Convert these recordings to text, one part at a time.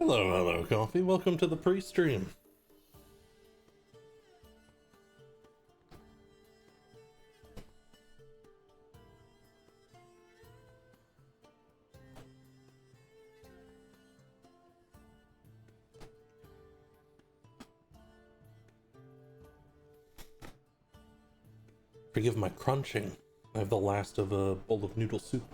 Hello, hello, Coffee. Welcome to the pre-stream. Forgive my crunching. I have the last of a bowl of noodle soup.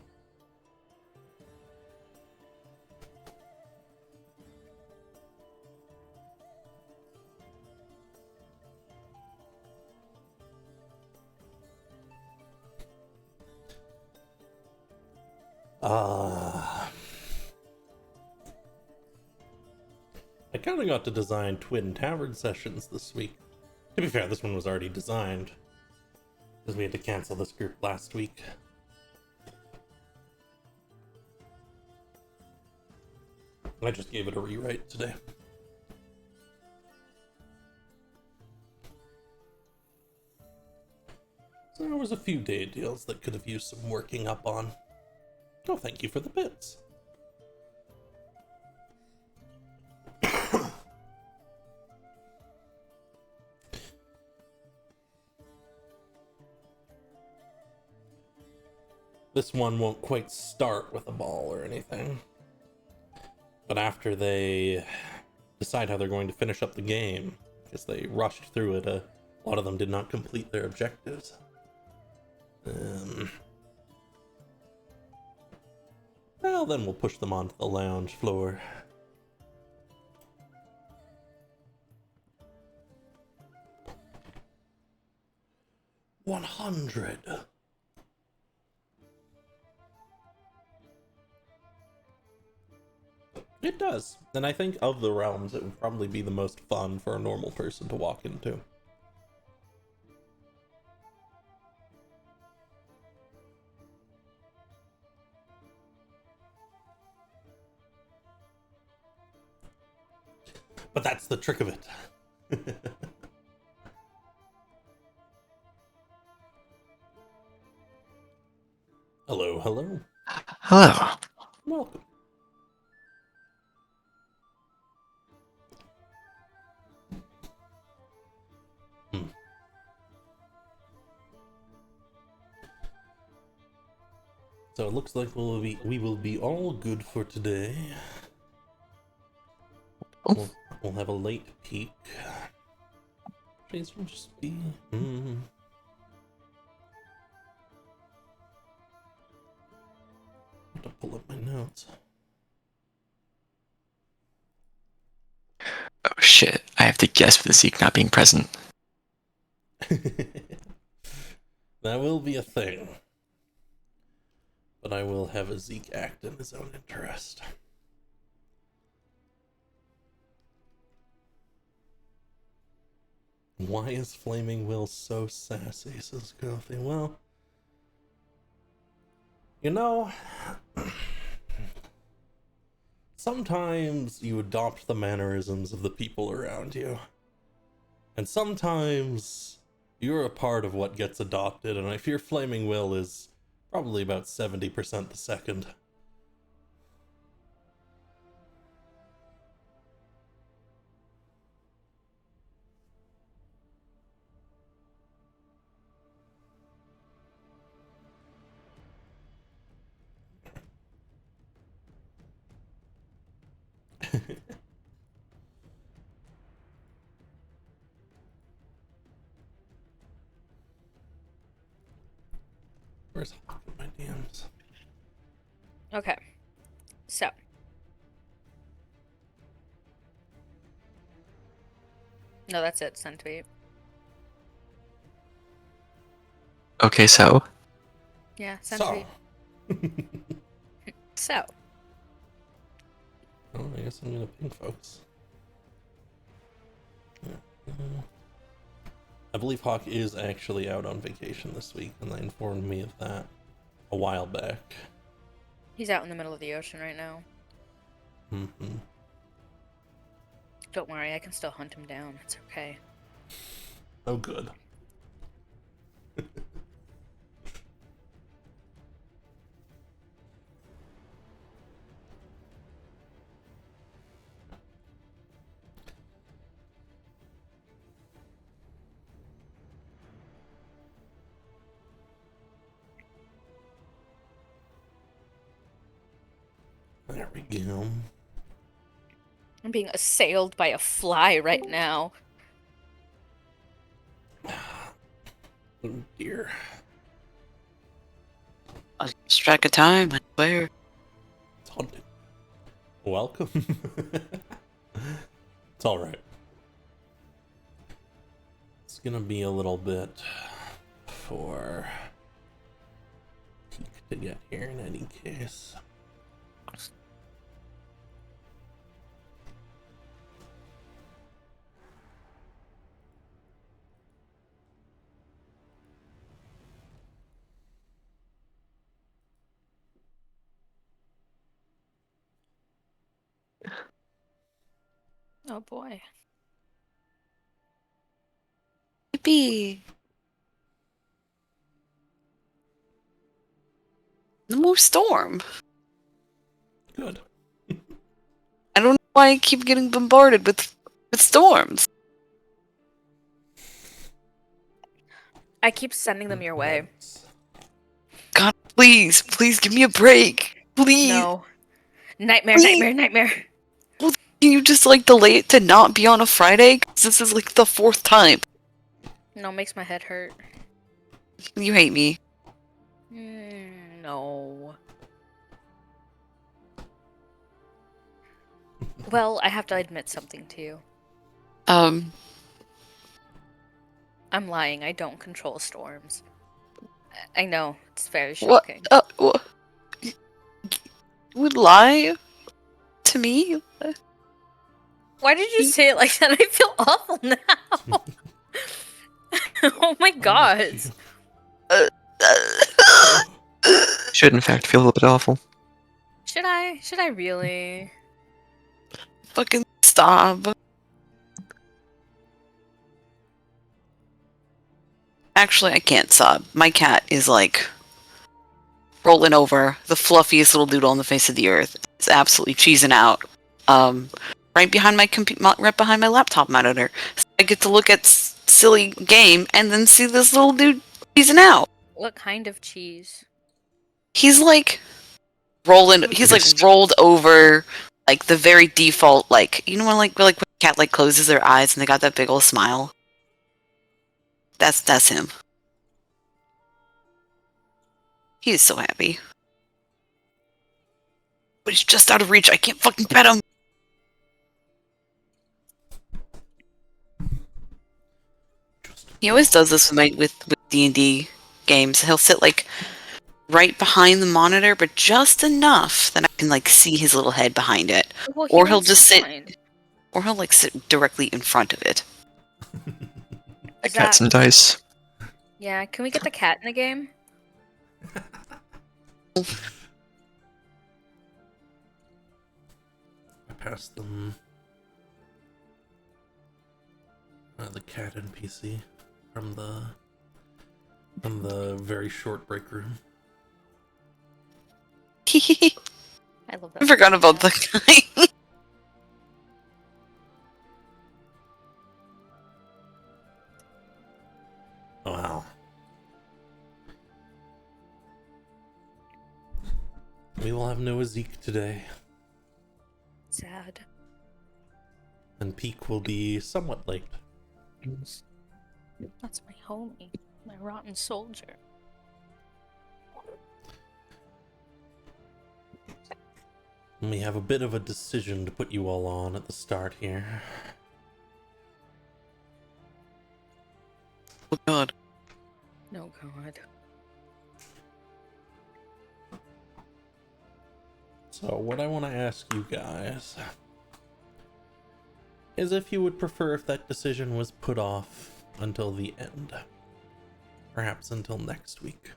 I kind of got to design Twin Tavern sessions this week. To be fair, this one was already designed, because we had to cancel this group last week. I just gave it a rewrite today. So there was a few day deals that could have used some working up on. Oh, thank you for the bits. This one won't quite start with a ball or anything. But after they decide how they're going to finish up the game, because they rushed through it, a lot of them did not complete their objectives. Well, then we'll push them onto the lounge floor. $100. It does. And I think of the realms, it would probably be the most fun for a normal person to walk into. But that's the trick of it. Hello, hello. Hello. Welcome. So it looks like we will be all good for today. Oh. We'll have a late peak. These will just be. Have to pull up my notes. Oh shit, I have to guess with the Zeke not being present. That will be a thing. But I will have a Zeke act in his own interest. Why is Flaming Will so sassy, says Coffee? Well, you know, sometimes you adopt the mannerisms of the people around you. And sometimes you're a part of what gets adopted, and I fear Flaming Will is probably about 70% the second. Where's Hawk in my DMs? Okay. So. No, that's it. Send tweet. Okay, so? Yeah, send tweet. So. Oh, I guess I'm gonna ping folks. I believe Hawk is actually out on vacation this week, and they informed me of that a while back. He's out in the middle of the ocean right now. Mm-hmm. Don't worry, I can still hunt him down. It's okay. Oh, good. There we go. I'm being assailed by a fly right now. Oh dear. I lost track of time, I swear. It's haunted. Welcome. It's alright. It's gonna be a little bit for Teak to get here in any case. Oh boy. Yippee! No more storm. Good. I don't know why I keep getting bombarded with storms. I keep sending them your way. God, please, please give me a break. Please. No. Nightmare, Please. nightmare, nightmare. Can you just like delay it to not be on a Friday? 'Cause this is like the 4th time. No, makes my head hurt. You hate me. No. Well, I have to admit something to you. Um, I'm lying. I don't control storms. I know. It's very what? shocking. What? You would lie to me? Why did you say it like that? I feel awful now. Oh my god. Should in fact feel a little bit awful. Should I? Should I really? Fucking stop. Actually, I can't sob. My cat is like rolling over, the fluffiest little doodle on the face of the earth. It's absolutely cheesing out. Right behind right behind my laptop monitor. So I get to look at silly game and then see this little dude cheesing out. What kind of cheese? He's like rolling. He's like rolled over, like the very default, like you know when when a cat like closes their eyes and they got that big old smile. That's him. He is so happy. But he's just out of reach. I can't fucking pet him. He always does this with D&D games. He'll sit like right behind the monitor, but just enough that I can like see his little head behind it. Well, Or he'll wants just to sit find. or he'll like sit directly in front of it. Is Cats that- and dice. Yeah, can we get the cat in the game? I passed them the cat NPC from the very short break room. I love that. I forgot about the guy. Wow. We will have no Zeke today, Sad. and Peak will be somewhat late. That's my homie. My rotten soldier. And we have a bit of a decision to put you all on at the start here. Oh god. No god. So what I want to ask you guys is if you would prefer if that decision was put off until the end. Perhaps until next week,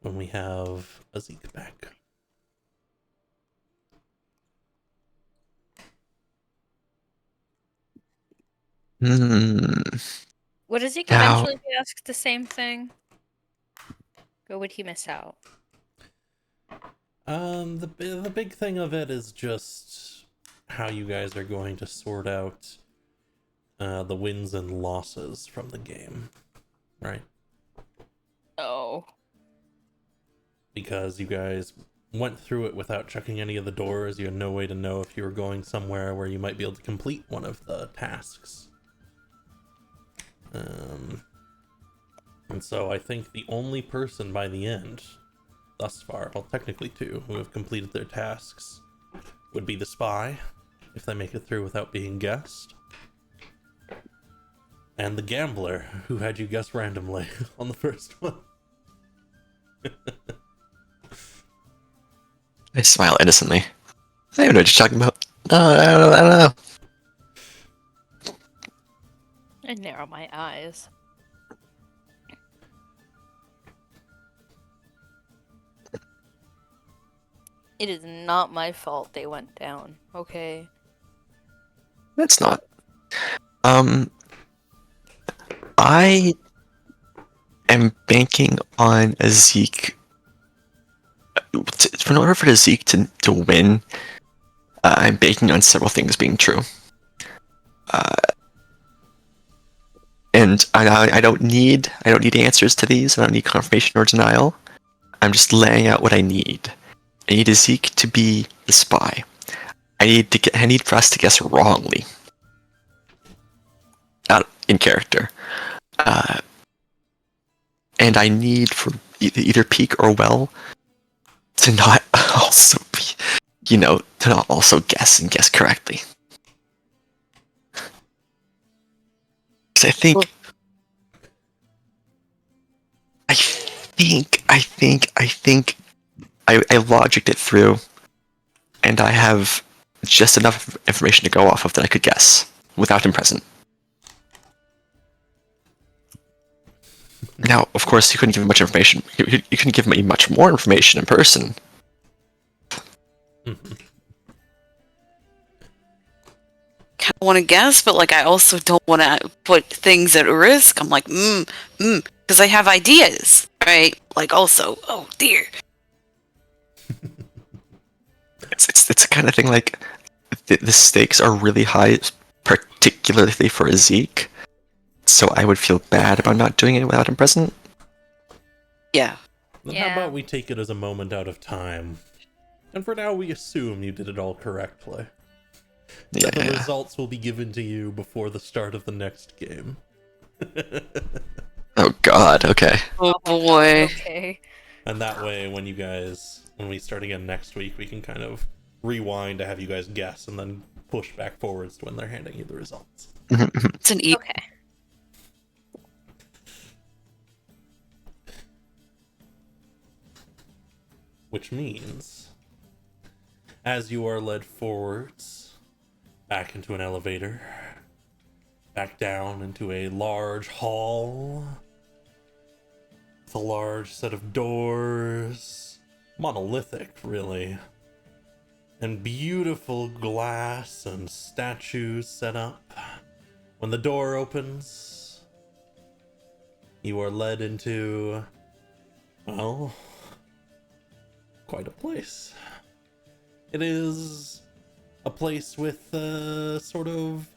when we have a Zeke back. Would Zeke Now- eventually be asked the same thing? Or would he miss out? The big thing of it is just how you guys are going to sort out the wins and losses from the game, right? Oh. Because you guys went through it without checking any of the doors. You had no way to know if you were going somewhere where you might be able to complete one of the tasks. And so I think the only person by the end, thus far, well, technically two, who have completed their tasks would be the spy, if they make it through without being guessed, and the gambler, who had you guess randomly on the first one. I smile innocently. I don't know what you're talking about. No, I don't know. I narrow my eyes. It is not my fault they went down, okay? That's not. I am banking on a Zeke. In order for the Zeke to win, I'm banking on several things being true. And I don't need answers to these. I don't need confirmation or denial. I'm just laying out what I need. I need a Zeke to be the spy. I need for us to guess wrongly. Out in character. And I need for either Peak or Well to not also be, to not also guess and guess correctly. Because I logicked it through, and I have just enough information to go off of that I could guess without him present. Now, of course, you couldn't give me much information. You couldn't give me much more information in person. Kind of want to guess, but like I also don't want to put things at risk. I'm like, because I have ideas, right? Like also, oh dear. It's the kind of thing like the stakes are really high, particularly for a Zeke. So I would feel bad about not doing it without him present. Yeah. Then how about we take it as a moment out of time? And for now, we assume you did it all correctly. Yeah. That the results will be given to you before the start of the next game. Oh god, okay. Oh boy. Okay. And that way, when we start again next week, we can kind of rewind to have you guys guess and then push back forwards to when they're handing you the results. It's an E. Okay. Which means, as you are led forwards, back into an elevator, back down into a large hall, with a large set of doors, monolithic, really, and beautiful glass and statues set up. When the door opens, you are led into, well, quite a place. It is a place with a sort of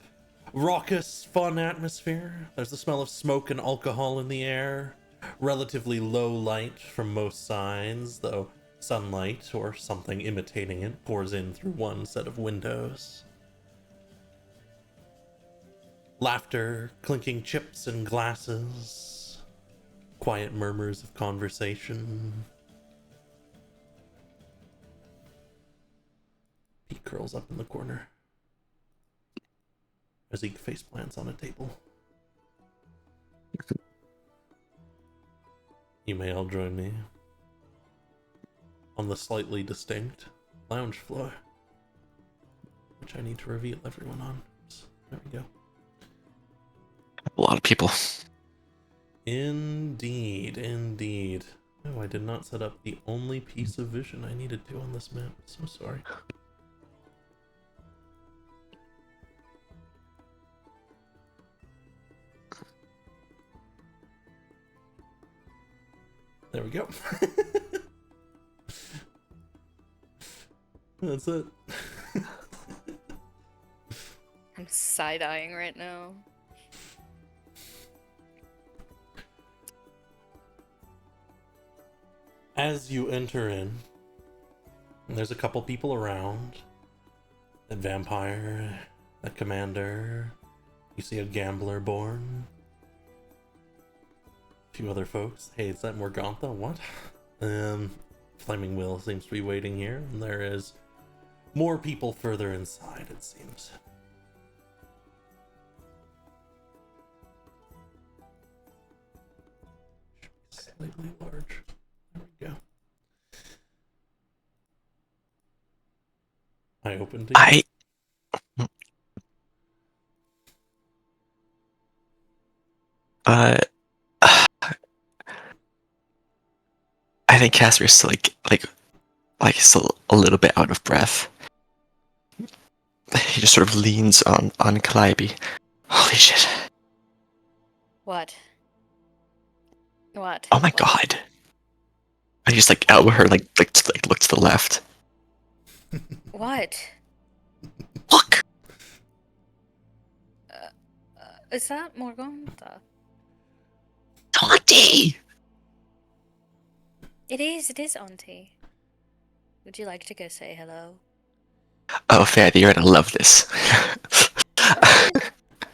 raucous, fun atmosphere. There's the smell of smoke and alcohol in the air. Relatively low light from most sides, though sunlight or something imitating it pours in through one set of windows. Laughter, clinking chips and glasses. Quiet murmurs of conversation. He curls up in the corner as he face plants on a table. You may all join me on the slightly distinct lounge floor, which I need to reveal everyone on. So, there we go. A lot of people. Indeed, indeed. Oh, I did not set up the only piece of vision I needed to on this map. So sorry. There we go. That's it. I'm side-eyeing right now. As you enter in, there's a couple people around. That vampire, that commander. You see a gambler born. A few other folks. Hey, is that Morgantha? What? Flaming Will seems to be waiting here, and there is more people further inside, it seems. Slightly large. There we go. I opened it. I think Casper's still like still a little bit out of breath. He just sort of leans on Calliope. Holy shit! What? What? Oh my god! I just like elbow her like look to the left. What? Look! Is that Morgantha? Auntie! It is Auntie. Would you like to go say hello? Oh, Fatty, you're gonna love this.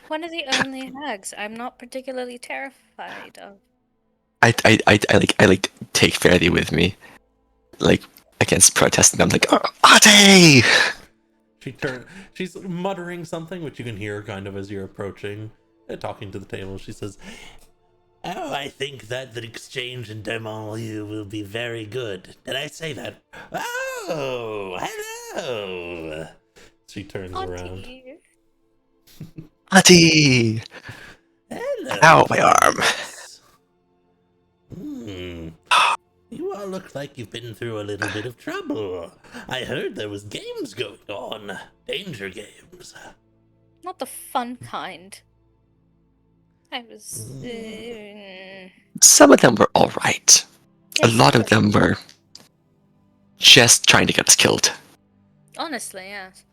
One of the only hags I'm not particularly terrified of. I take Fatty with me, like against protesting. I'm like, oh, Auntie! She's muttering something, which you can hear kind of as you're approaching, talking to the table. She says, "Oh, I think that the exchange in Demonlieu will be very good. Did I say that? Oh, hello." She turns around. Auntie! Hello. Ow, my arm. You all look like you've been through a little bit of trouble. I heard there was games going on. Danger games. Not the fun kind. I was. Some of them were alright. A Yes, lot of them were just trying to get us killed. Honestly, yes.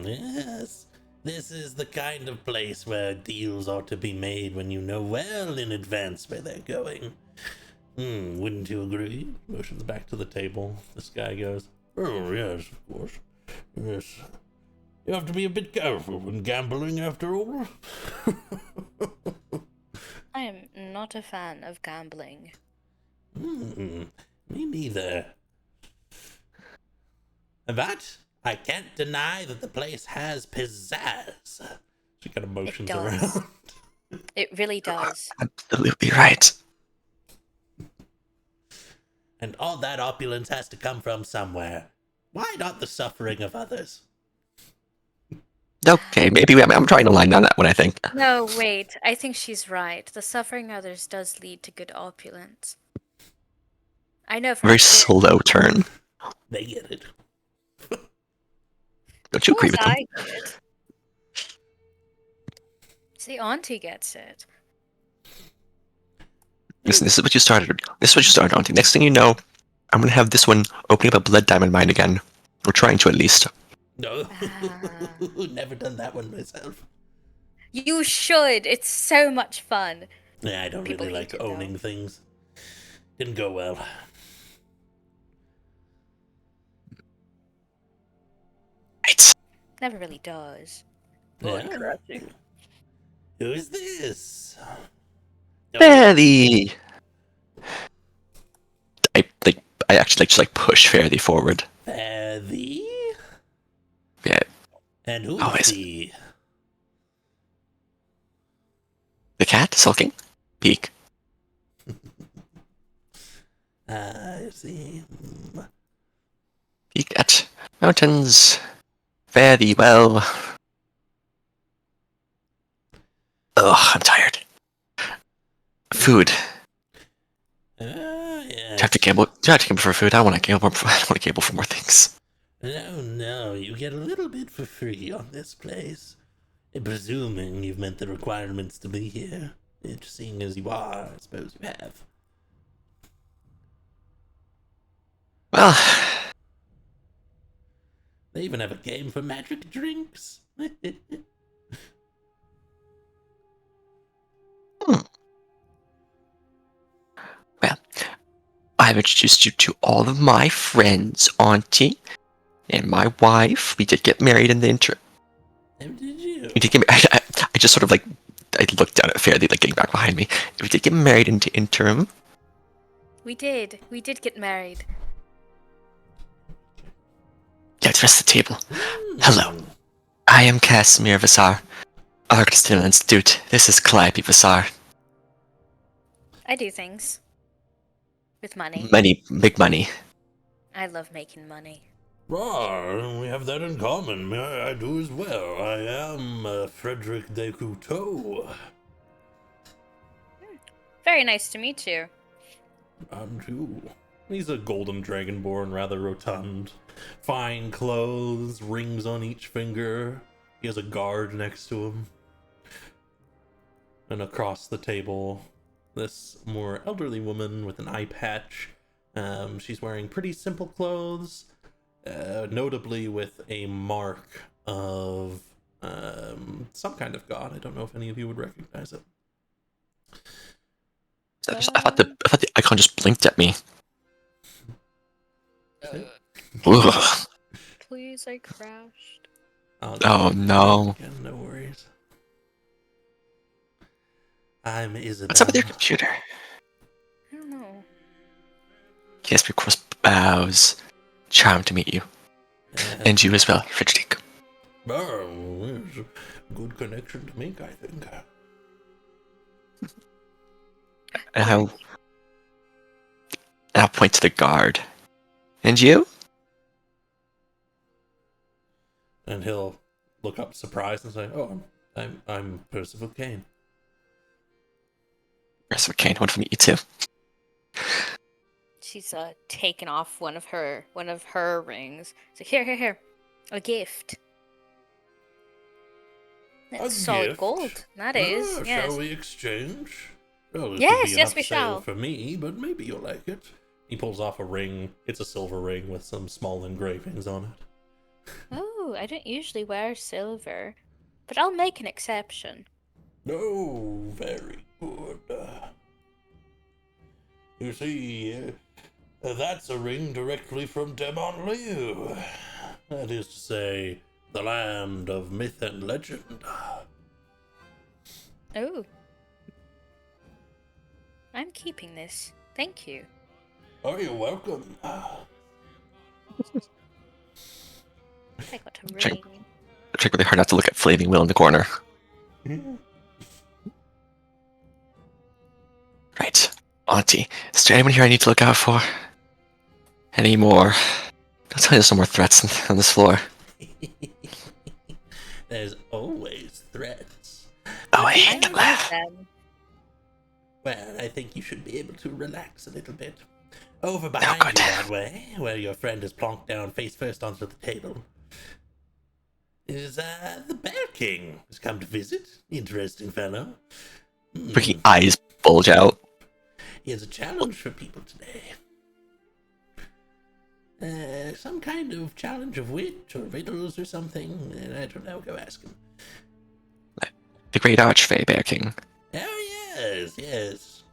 Yes. This is the kind of place where deals ought to be made when you know well in advance where they're going. Wouldn't you agree? Motions back to the table. This guy goes, "Oh, yes, of course. Yes. You have to be a bit careful when gambling, after all." I am not a fan of gambling. Me neither. But I can't deny that the place has pizzazz. She kind of motions does. around. It really does. Absolutely right. And all that opulence has to come from somewhere. Why not the suffering of others? Okay, maybe I'm trying to line down that one, I think. No, wait. I think she's right. The suffering of others does lead to good opulence. I know from Very experience. slow turn. They get it. Don't you agree with them? I did. See, Auntie gets it. Listen, this is what you started. Auntie. Next thing you know, I'm gonna have this one opening up a blood diamond mine again. We're trying to, at least. No. Never done that one myself. You should. It's so much fun. Yeah, I don't People really hate like it, owning though. things. Didn't go well. Right. Never really does. Yeah. Who is this? Fairly. I actually just push Fairly forward. Fairly? Yeah. And who Always. is he? The cat sulking. Peek. I see. Peek at mountains. Fare thee well. Ugh, I'm tired. Food. Yes. Do I have to gamble? Do I have to gamble for food? I don't want to gamble. I don't want to gamble for more things. No, you get a little bit for free on this place. Presuming you've met the requirements to be here. Seeing as you are, I suppose you have. Well, They even have a game for magic drinks. I've introduced you to all of my friends, Auntie, and my wife. We did get married in the interim. How did you? We did get. I just sort of like. I looked down at Fairly, like getting back behind me. We did get married in the interim. We did. We did get married. Yeah, it's the rest of the table. Hello. I am Casimir Vassar, Arctistan Institute. This is Calliope Vassar. I do things. With money. Big money. I love making money. Ah, we have that in common. I do as well. I am Frederick de Couteau. Very nice to meet you. I'm too. He's a golden dragonborn, rather rotund. Fine clothes, rings on each finger. He has a guard next to him. And across the table, this more elderly woman with an eye patch. She's wearing pretty simple clothes, notably with a mark of some kind of god. I don't know if any of you would recognize it. I thought the icon just blinked at me. Ugh. Please, I crashed. Oh no. Again, no worries. I'm Isabel. What's up with your computer? I don't know. Yes, of course, bows. Charmed to meet you. And you as well, Frederick. Oh, it's a good connection to make, I think. And I'll point to the guard. And you? And he'll look up surprised and say, "Oh, I'm Percival Kane." Percival Kane, want to meet you too. She's taken off one of her rings. It's like, here, a gift. That's solid gift? gold. That is. Yes. Shall we exchange? Well, this Yes, would be an yes, we upsale shall. for me, but maybe you'll like it. He pulls off a ring. It's a silver ring with some small engravings on it. Oh, I don't usually wear silver, but I'll make an exception. Oh, very good. You see, that's a ring directly from Demon Liu. That is to say, the land of myth and legend. Oh. I'm keeping this. Thank you. Oh, you're welcome. I got a Check. ring. I tried really hard not to look at Flaming Will in the corner. Right. Auntie, is there anyone here I need to look out for? Any more? Don't tell me there's no more threats on this floor. There's always threats. Oh, I I hate don't to laugh. them. Well, I think you should be able to relax a little bit. Over behind good. you that way, where your friend is plonked down face first onto the table, is the Bear King has come to visit. Interesting fellow. Freaking eyes bulge out. He has a challenge for people today. Some kind of challenge of wit or riddles or something. I don't know, go ask him. The Great Archfey Bear King. Oh, yes.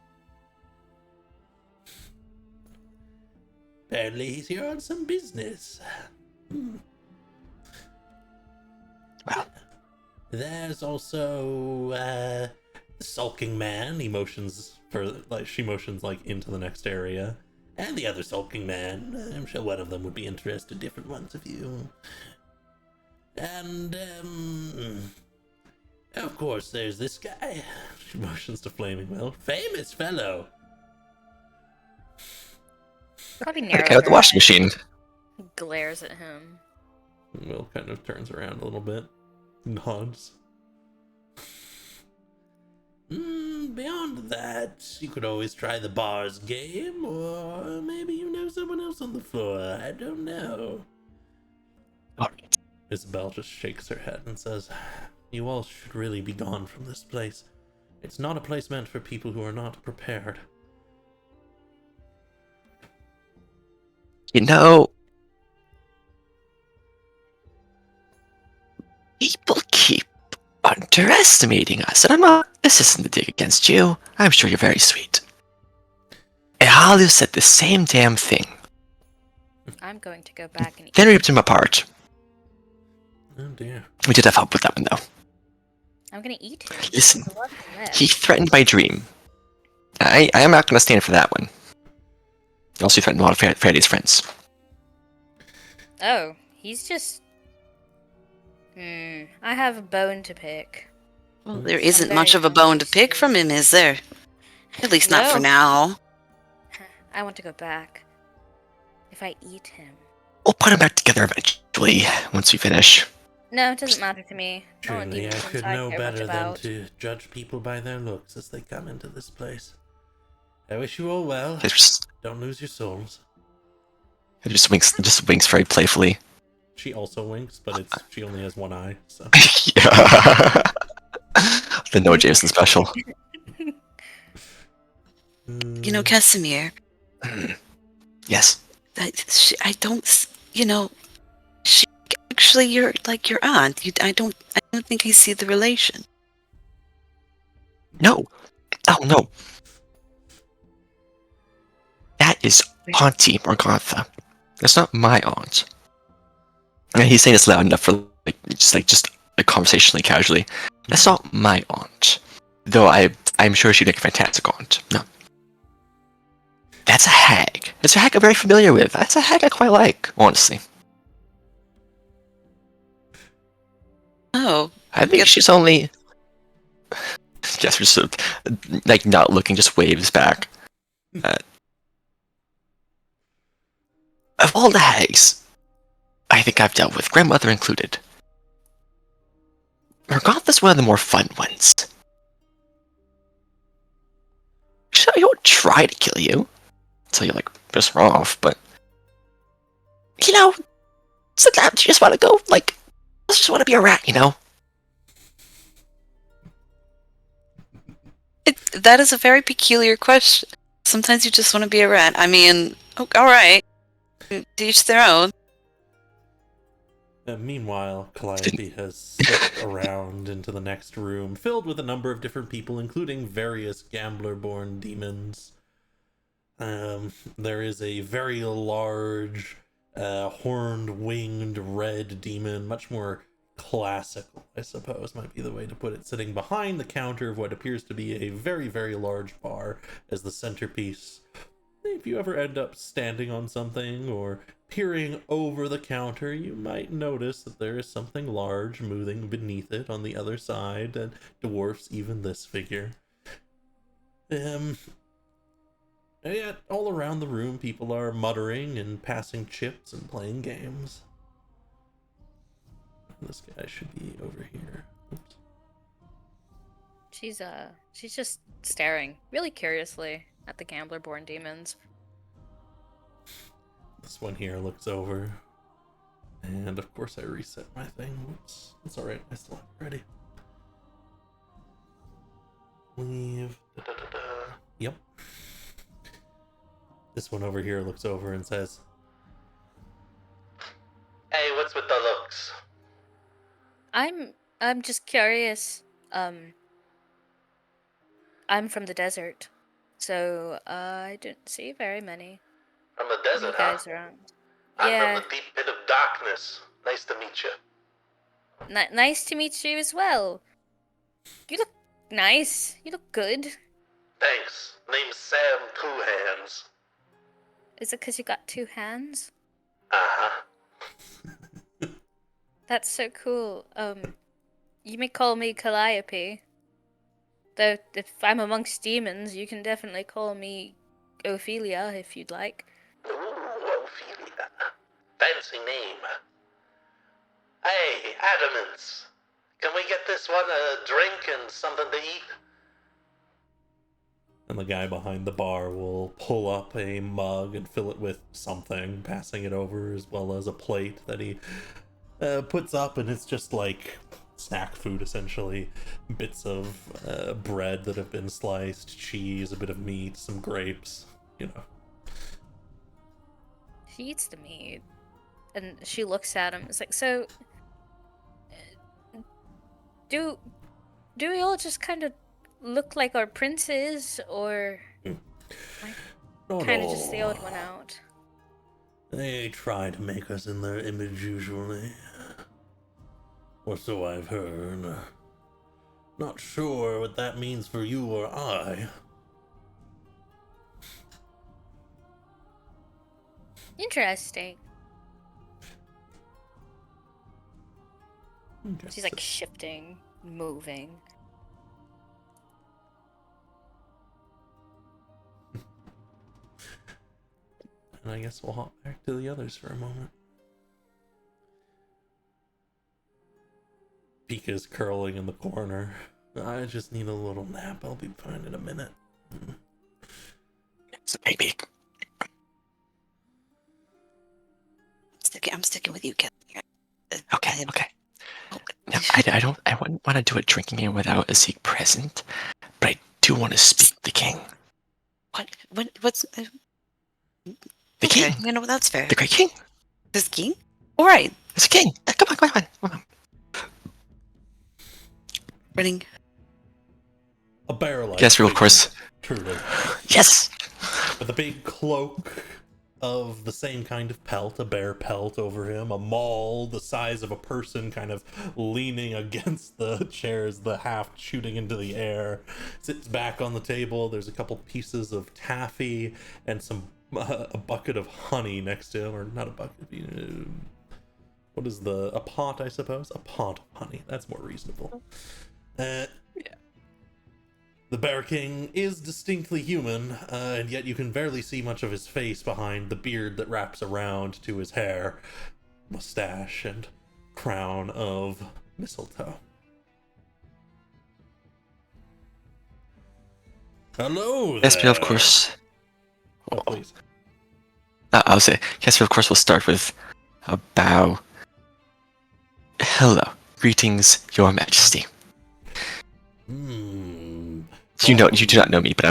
Apparently he's here on some business. Well. There's also, the Sulking Man. She motions into the next area. And the other Sulking Man. I'm sure one of them would be interested, different ones of you. And, of course, there's this guy. She motions to Flaming Will. Famous fellow. Probably The narrows guy with the her washing eyes. machine. Glares at him. Will kind of turns around a little bit. Nods. Beyond that, you could always try the bars game, or maybe you know someone else on the floor. I don't know. Alright. Isabel just shakes her head and says, "You all should really be gone from this place. It's not a place meant for people who are not prepared." You know, people keep underestimating us, and this isn't a dig against you. I'm sure you're very sweet. And Halu said the same damn thing. I'm going to go back and eat. Then we ripped him apart. Oh dear. We did have help with that one, though. I'm gonna eat him. Listen, There's a lot of him left. he threatened my dream. I am not going to stand for that one. He also threatened a lot of Faraday's friends. Oh, he's just. I have a bone to pick. Well, there I'm isn't very much of a bone to hungry pick from him, is there? At least not for No. now. I want to go back. If I eat him. We'll put him back together eventually, once we finish. No, it doesn't matter to me. I want Surely I demons could I know care much better than about. to judge people by their looks as they come into this place. I wish you all well. Don't lose your souls. It just winks very playfully. She also winks, but she only has one eye, so. Yeah. The Noah Jameson special. You know, Casimir, Yes. I don't, she actually, you're like your aunt. I don't think I see the relation. No. Oh, no. That is Auntie Morgantha. That's not my aunt. And he's saying this loud enough for just conversationally, casually. That's not my aunt. Though I'm sure she'd make a fantastic aunt. No. That's a hag. It's a hag I'm very familiar with. That's a hag I quite like, honestly. Oh, I think she's only. Jasper just sort of, like, not looking, just waves back. Of all the hags I think I've dealt with, grandmother included, Morgantha's one of the more fun ones. She won't try to kill you until you, like, piss her off, but sometimes you just want to go, like, I just want to be a rat, that is a very peculiar question. Sometimes you just want to be a rat. I mean, all right, to each their own. Meanwhile, Calliope has slipped around into the next room, filled with a number of different people, including various gambler-born demons. There is a very large, horned, winged, red demon, much more classical, I suppose, might be the way to put it, sitting behind the counter of what appears to be a very, very large bar as the centerpiece. If you ever end up standing on something or peering over the counter, you might notice that there is something large moving beneath it on the other side that dwarfs even this figure. Yet, all around the room, people are muttering and passing chips and playing games. This guy should be over here. Oops. She's just staring really curiously at the gambler-born demons. This one here looks over. And of course I reset my thing. Whoops. It's alright, I still have it ready. Leave. Da-da-da-da. Yep. This one over here looks over and says, "Hey, what's with the looks?" I'm just curious. I'm from the desert, so I didn't see very many From the of desert, you guys around. I'm Yeah, from the deep pit of darkness. Nice to meet you. nice to meet you as well. You look nice. You look good. Thanks. Name's Sam Two Hands. Is it because you got two hands? Uh-huh. That's so cool. You may call me Calliope. Though, if I'm amongst demons, you can definitely call me Ophelia if you'd like. Ooh, Ophelia. Fancy name. Hey, Adamants. Can we get this one a drink and something to eat? And the guy behind the bar will pull up a mug and fill it with something, passing it over, as well as a plate that he puts up, and it's just like snack food, essentially. Bits of bread that have been sliced, cheese, a bit of meat, some grapes, She eats the meat, and she looks at him. It's like, so, do we all just kind of look like our princes, or? Not kind of just the all. odd one out. They try to make us in their image usually. Or so I've heard. Not sure what that means for you or I. Interesting. Okay, She's like shifting, moving. And I guess we'll hop back to the others for a moment. Pika's curling in the corner. I just need a little nap. I'll be fine in a minute. It's a baby. I'm sticking with you, Kelly. Okay. No, I wouldn't want to do a drinking game without a Zeke present, but I do want to speak to the king. What's The okay? king. You know, that's fair. The great king. This king? All right. It's a king. Come on. Running. A bear-like Casper, of figure, course. truly. Yes. With a big cloak of the same kind of pelt, a bear pelt over him, a maul the size of a person kind of leaning against the chairs, the haft shooting into the air, sits back on the table. There's a couple pieces of taffy and a bucket of honey next to him, or not a bucket, what is a pot, I suppose? A pot of honey, that's more reasonable. Yeah. The Bear King is distinctly human, and yet you can barely see much of his face behind the beard that wraps around to his hair, mustache, and crown of mistletoe. Hello there! Casper, of course. Oh, please. I'll say, Casper, of course, will start with a bow. Hello. Greetings, Your Majesty. You do not know me, but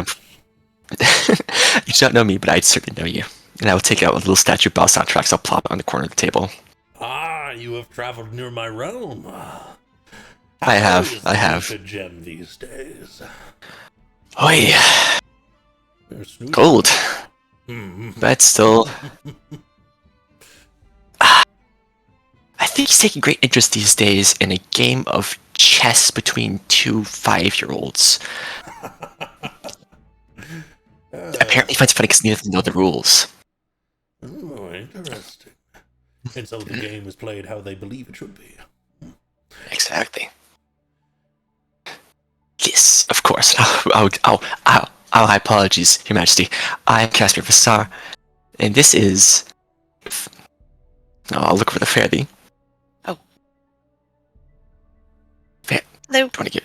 you do not know me, but I certainly know you. And I will take out a little statue of Bell soundtracks. I'll plop it on the corner of the table. Ah, you have traveled near my realm. I have. A gem these days. Oh yeah. Gold. But still. I think he's taking great interest these days in a game of chess between two 5-year-olds. Apparently, he finds it funny because neither of them know the rules. Oh, interesting. And so the game is played how they believe it should be. Exactly. Yes, of course. My apologies, Your Majesty. I'm Casper Vassar, and this is. I'll look for the fairy. Oh. Fair. Hello. Do you want to get?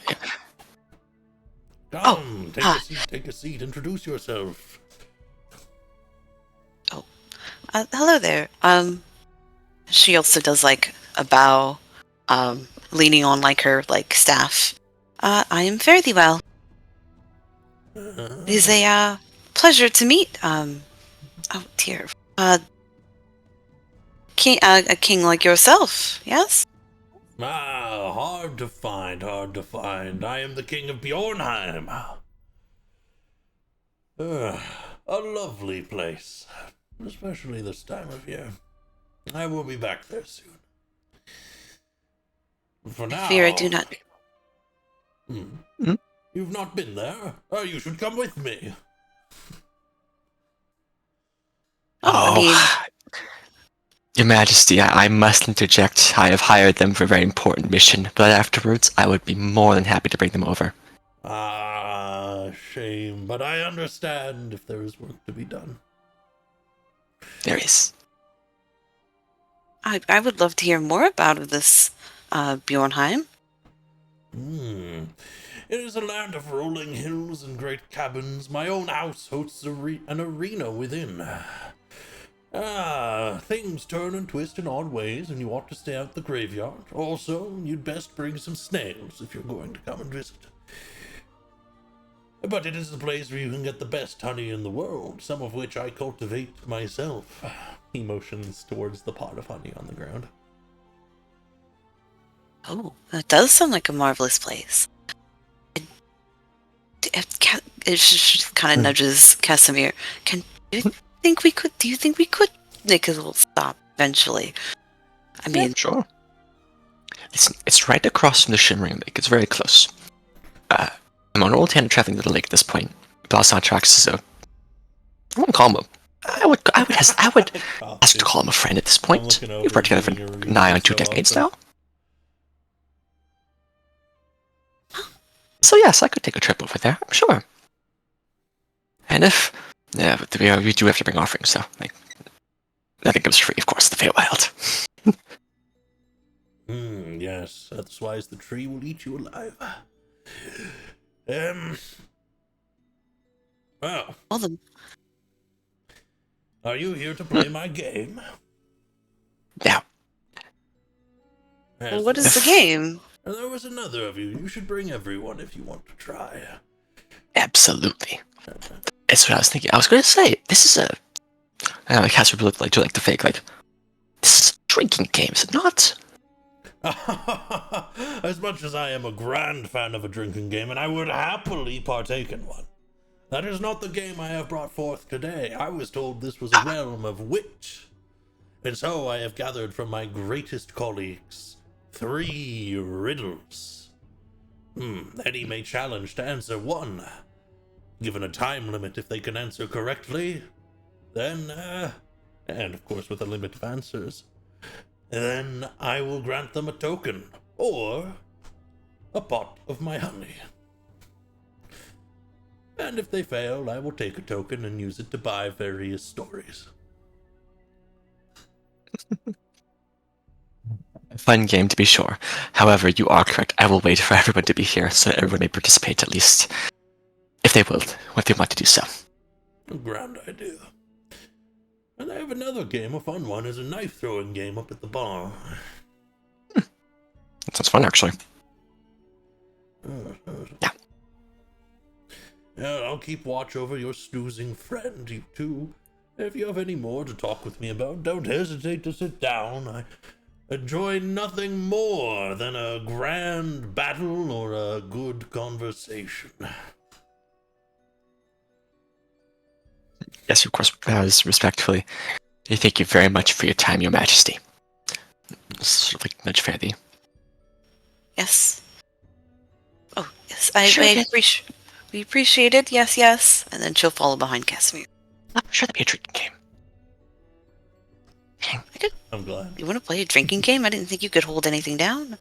Come, take a seat, introduce yourself. Hello there. She also does like a bow, leaning on like her like staff. I am fairly well. It is a pleasure to meet. Oh dear. A king like yourself. Yes. Hard to find. I am the king of Bjornheim. A lovely place, especially this time of year. I will be back there soon. For now, I fear I do not. You've not been there? You should come with me. I mean, Your Majesty, I must interject. I have hired them for a very important mission, but afterwards, I would be more than happy to bring them over. Shame, but I understand if there is work to be done. There is. I would love to hear more about this Bjornheim. It is a land of rolling hills and great cabins. My own house hosts an arena within. Things turn and twist in odd ways, and you ought to stay out the graveyard. Also, you'd best bring some snails if you're going to come and visit. But it is a place where you can get the best honey in the world, some of which I cultivate myself. He motions towards the pot of honey on the ground. Oh, that does sound like a marvelous place. It kind of nudges Casimir. Do you think we could make a little stop eventually? I mean, Sure. It's right across from the Shimmering Lake. It's very close. I'm on old hand traveling to the lake at this point. Boston Tracks is a. I wouldn't call him a. I would ask to call him a friend at this point. looking over We've worked together reading your for reviews nigh on 2 so decades often. now. So yes, I could take a trip over there. I'm sure. And if but we do have to bring offerings, so like nothing comes free, of course. The Feywild. Yes, otherwise the tree will eat you alive. Well, all the are you here to play my game? Now, Yes, what is the game? There was another of you. You should bring everyone if you want to try. absolutely. That's what I was thinking. I was going to say this is a. I know, like Casper looked like do like the fake like. This is a drinking game, is it not? As much as I am a grand fan of a drinking game, and I would happily partake in one, that is not the game I have brought forth today. I was told this was a realm of wit, and so I have gathered from my greatest colleagues 3 riddles. Any may challenge to answer one. Given a time limit if they can answer correctly, then, and of course with a limit of answers, then I will grant them a token, or a pot of my honey. And if they fail, I will take a token and use it to buy various stories. Fun game to be sure. However, you are correct. I will wait for everyone to be here so that everyone may participate at least. If they will, if they want to do so. A grand idea. And I have another game, a fun one, is a knife throwing game up at the bar. That sounds fun, actually. Yeah. Yeah, I'll keep watch over your snoozing friend, you two. If you have any more to talk with me about, don't hesitate to sit down. I enjoy nothing more than a grand battle or a good conversation. Yes, of course, respectfully. Thank you very much for your time, Your Majesty. Sort of like nudge Fairthie. Yes. Oh, yes. Sure, I yes. we appreciate it. Yes, yes. And then she'll follow behind Casimir. I'm sure that'd be a drinking game. Okay. I'm glad. You want to play a drinking game? I didn't think you could hold anything down.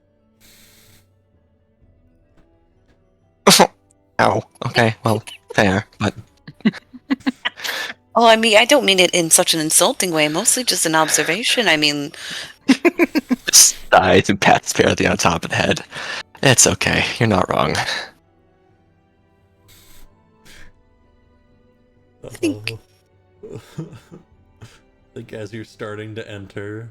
Oh, okay, well, fair, but Oh, I mean, I don't mean it in such an insulting way. Mostly just an observation. I mean, just sides and pats Fairthie on top of the head. It's okay, you're not wrong. think- I think as you're starting to enter,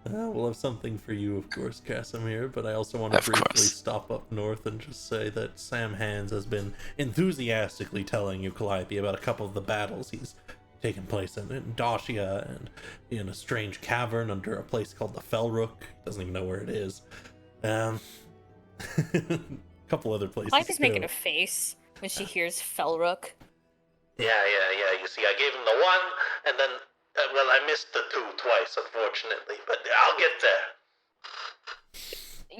we'll have something for you, of course, Casimir, but I also want to Of briefly course. stop up north and just say that Sam Hands has been enthusiastically telling you, Calliope, about a couple of the battles he's taken place in Dashia and in a strange cavern under a place called the Felrook. Doesn't even know where it is. A couple other places. Calliope's making too. a face when she hears Felrook. Yeah. You see, I gave him the one, and then, well, I missed the 2 twice, unfortunately, but I'll get there.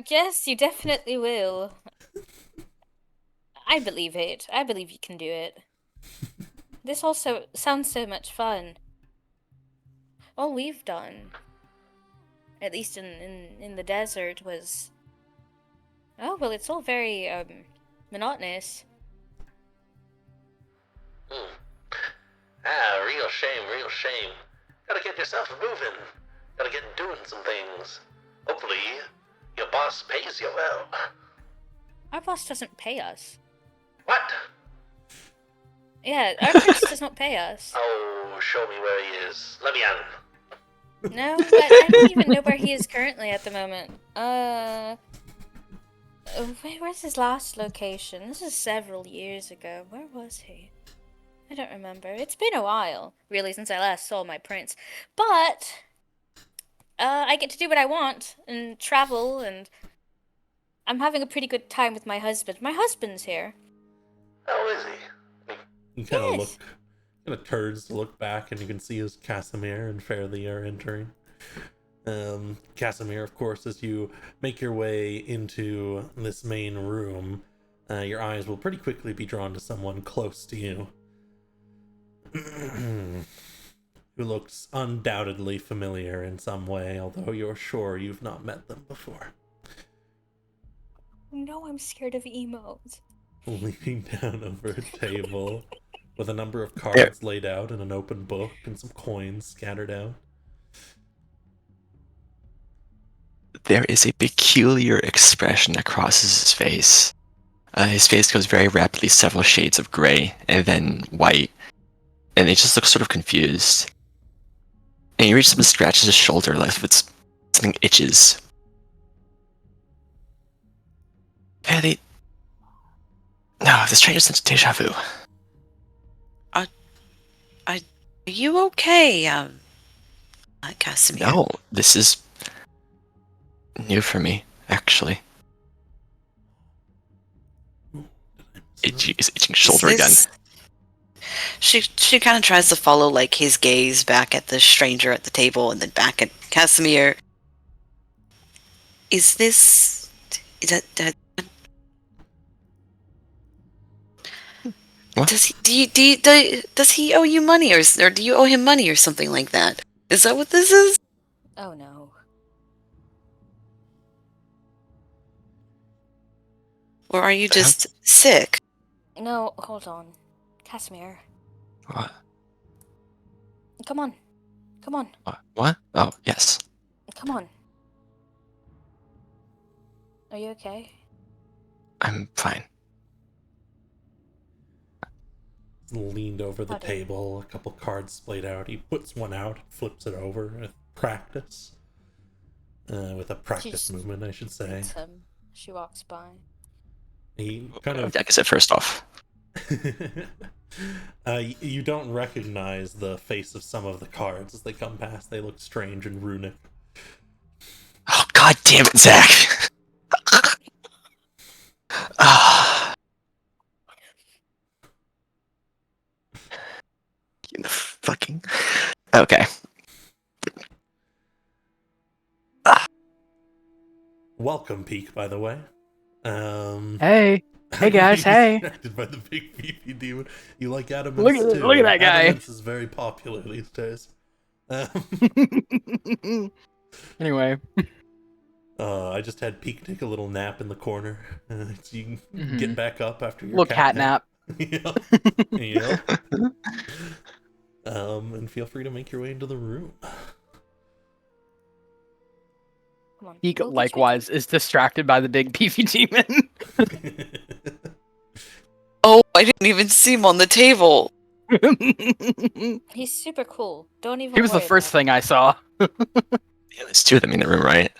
Yes, you definitely will. I believe it. I believe you can do it. This also sounds so much fun. All we've done, at least in the desert, was... Oh, well, it's all very, monotonous. Real shame. Gotta get yourself moving. Gotta get doing some things. Hopefully, your boss pays you well. Our boss doesn't pay us. What? Yeah, our prince does not pay us. Oh, show me where he is. Let me in. No, but I don't even know where he is currently at the moment. Where's his last location? This is several years ago. Where was he? I don't remember. It's been a while, really, since I last saw my prince. But, I get to do what I want and travel, and I'm having a pretty good time with my husband. My husband's here. How is he? You kind of Yes. kind of turns to look back, and you can see as Casimir and Fairly are entering. Casimir, of course, as you make your way into this main room, your eyes will pretty quickly be drawn to someone close to you. Who looks undoubtedly familiar in some way, although you're sure you've not met them before. No, I'm scared of emos. Leaning down over a table with a number of There, cards laid out and an open book and some coins scattered out. there is a peculiar expression that crosses his face. His face goes very rapidly several shades of gray and then white, and it just looks sort of confused. And he reaches up and scratches his shoulder like if it's something itches. Fairly. No, this train is sense deja vu. Are you okay, Casimir? No, this is new for me, actually. He's itching shoulder again. She kind of tries to follow like his gaze back at the stranger at the table and then back at Casimir. Is that What? does he owe you money or do you owe him money or something like that? Is that what this is? Oh no. Or are you just sick? No, hold on. Casimir, What? come on. Come on. What? Oh, yes. Come on. Are you okay? I'm fine. Leaned over the Howdy. table, a couple cards splayed out. He puts one out, flips it over with practice. With a practice She's- movement, I should say. It's him. She walks by. He kind of... Like I said, first off. You don't recognize the face of some of the cards as they come past. They look strange and runic. Oh, god damn it, Zach! Ah. You the fucking... Okay. Welcome, Peak, by the way. Hey, hey guys, hey. Distracted by the big beefy demon. You like Adamance Look at- too. look at that guy. Adamance is very popular these days. Anyway, I just had Peak take a little nap in the corner, so you can get back up after your little cat nap. Yep. Yep. And feel free to make your way into the room. Come on. He we'll get you- likewise is distracted by the big beefy demon. Oh, I didn't even see him on the table. He's super cool. Don't even He was the worry first about thing I saw. Yeah, there's two of them in the room, right?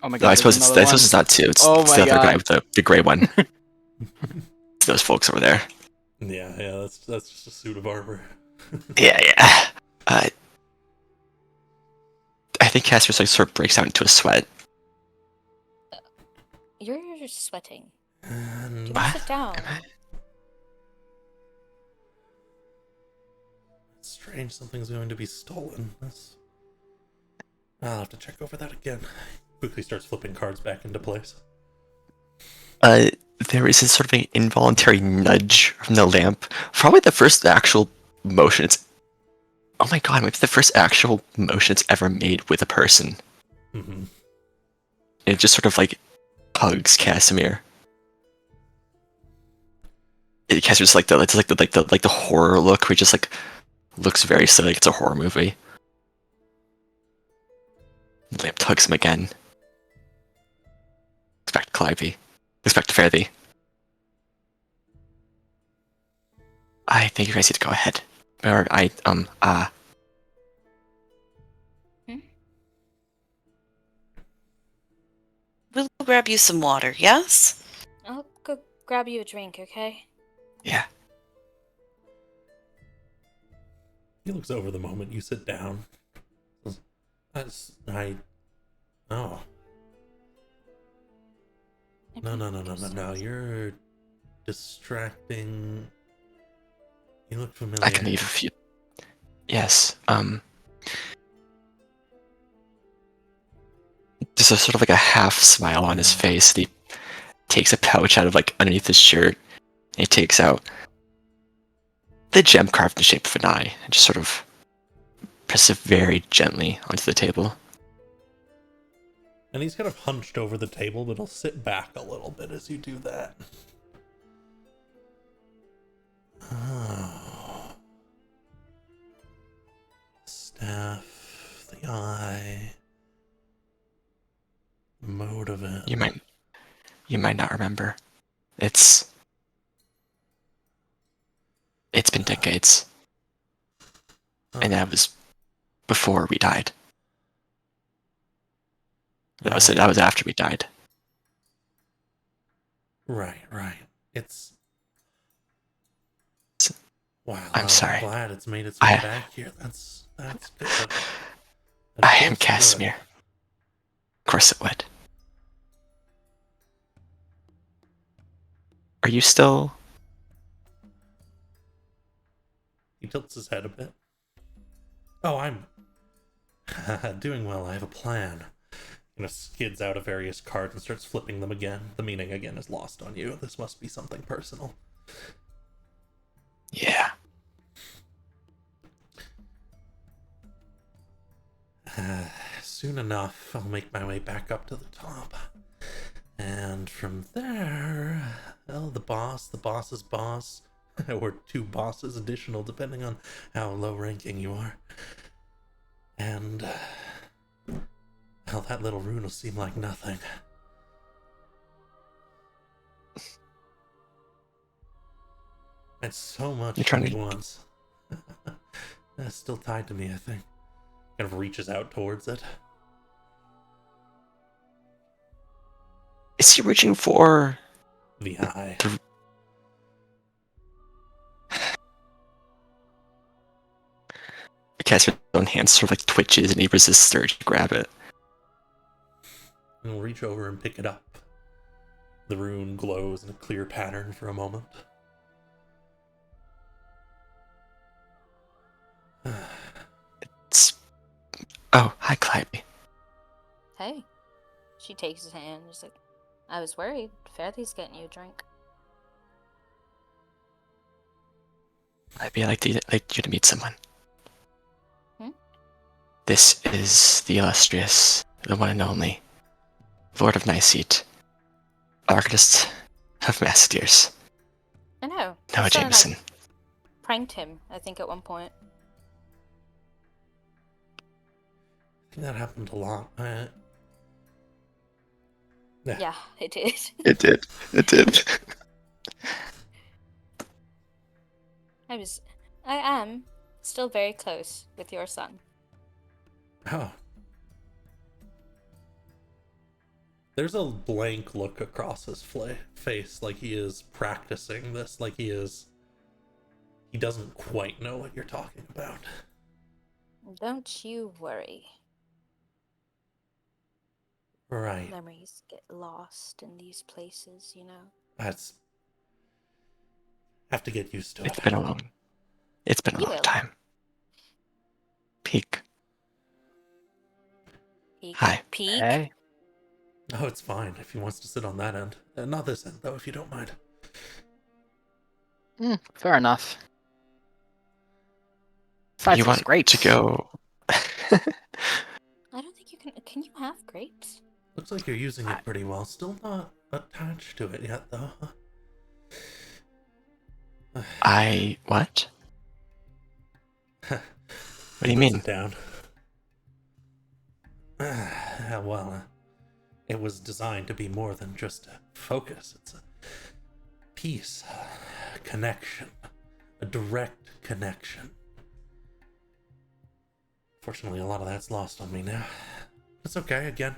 Oh my god! No, I there's suppose another one. it's not two. It's, Oh it's my the other God. guy with the gray one. It's those folks over there. Yeah, that's just a suit of armor. Yeah. I think Casper's like sort of breaks out into a sweat. You're sweating. And What? Sit down. Am I? it's strange something's going to be stolen. I'll have to check over that again. Quickly starts flipping cards back into place. There is a sort of an involuntary nudge from the lamp. Probably the first actual motion. Oh my god, maybe the first actual motion it's ever made with a person. Mm-hmm. It just sort of like hugs Casimir. Casimir's like the horror look, where he just like looks very silly, like it's a horror movie. The lamp tugs him again. Looks back to Calliope. Looks back to Fairthie. I think you guys need to go ahead. Or We'll grab you some water, yes? I'll go grab you a drink, okay? yeah. He looks over the moment you sit down. Oh. No. You're distracting You look familiar. I can leave a few. Yes. There's a sort of like a half smile on his face. And he takes a pouch out of like underneath his shirt. And he takes out the gem carved in the shape of an eye and just sort of presses it very gently onto the table. And he's kind of hunched over the table, but he'll sit back a little bit as you do that. Oh. Staff, the eye, the mode of it. You might not remember. It's been decades. And that was before we died. That was after we died. Right. It's... Wow, I'm sorry. glad it's made its way back here. That's good. I am Casimir. Of course it would. Are you still... He tilts his head a bit. Oh, I'm doing well. I have a plan. Skids out of various cards and starts flipping them again. The meaning again is lost on you. This must be something personal. Yeah. Soon enough, I'll make my way back up to the top. And from there, well, the boss's boss, or two bosses additional, depending on how low ranking you are. And, well, that little rune will seem like nothing. It's so much at once. It's still tied to me, I think. Kind of reaches out towards it. Is he reaching for... The eye. Cassidy's own hand sort of like twitches and he resists the urge to grab it. And he'll reach over and pick it up. The rune glows in a clear pattern for a moment. It's... Oh, hi, Clyde. Hey. She takes his hand. She's like, I was worried. Fairly's getting you a drink. I'd like you to meet someone. Hmm? This is the illustrious, the one and only, Lord of Niceet, Arcanist of Massadeers, I know. Noah Someone, Jameson. pranked him, I think, at one point. I think that happened a lot. Yeah, it did. It did. I am still very close with your son. Oh. There's a blank look across his face, like he is practicing this, like he doesn't quite know what you're talking about. Don't you worry. Right. Memories get lost in these places, you know? That's... have to get used to it. It's been a long time. Peek. Hi. Peek? Hey. Oh, it's fine if he wants to sit on that end. Not this end, though, if you don't mind. Fair enough. Besides, You want grapes. to go... I don't think you can... Can you have grapes? Looks like you're using it pretty well. Still not attached to it yet, though. What? What do you Puts mean? it down. Well, it was designed to be more than just a focus. It's a piece, a connection, a direct connection. Fortunately, a lot of that's lost on me now. It's okay, again.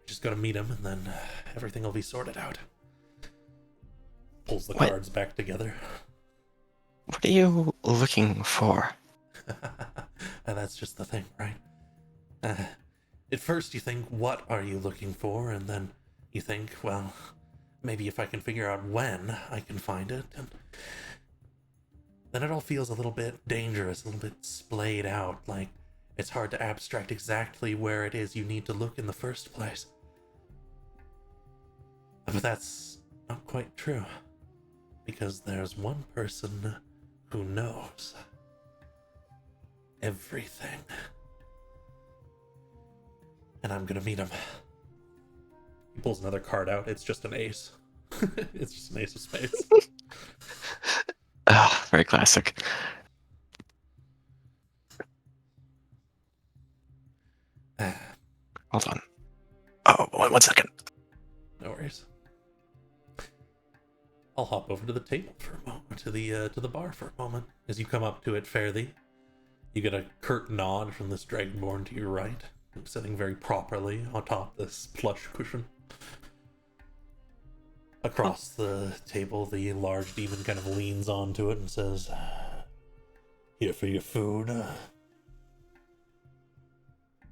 Just gotta meet him, and then everything will be sorted out. Pulls the cards back together. What are you looking for? And that's just the thing, right? At first you think, what are you looking for? And then you think, well, maybe if I can figure out when I can find it. And then it all feels a little bit dangerous, a little bit splayed out, like it's hard to abstract exactly where it is you need to look in the first place. But that's not quite true, because there's one person who knows everything. And I'm gonna meet him. He pulls another card out. It's just an ace. It's just an ace of spades. Very classic. Hold on. Oh, one second. No worries. I'll hop over to the table for a moment, to the bar for a moment. As you come up to it, Fairthie, you get a curt nod from this dragonborn to your right, sitting very properly on top of this plush cushion. Across the table, the large demon kind of leans onto it and says, "Here for your food."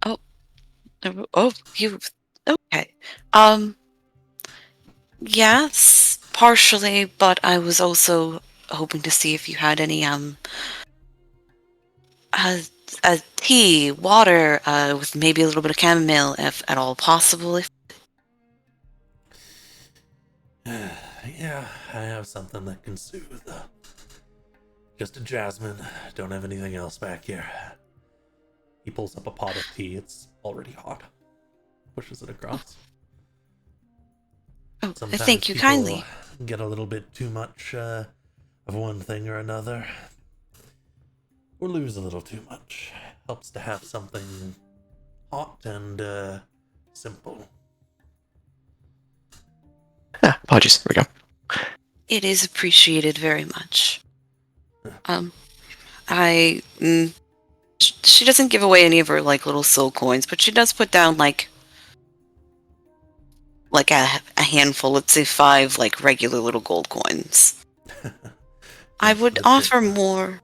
Oh, you okay? Yes, partially, but I was also hoping to see if you had any tea, water, with maybe a little bit of chamomile, if at all possible. Yeah, I have something that can soothe. Just a jasmine. Don't have anything else back here. He pulls up a pot of tea. It's already hot. Pushes it across. Oh, Sometimes thank you people kindly. get a little bit too much of one thing or another, or lose a little too much. Helps to have something hot and simple. Apologies. There we go. It is appreciated very much. She doesn't give away any of her like little soul coins, but she does put down like a handful, let's say 5 like regular little gold coins. I would offer more.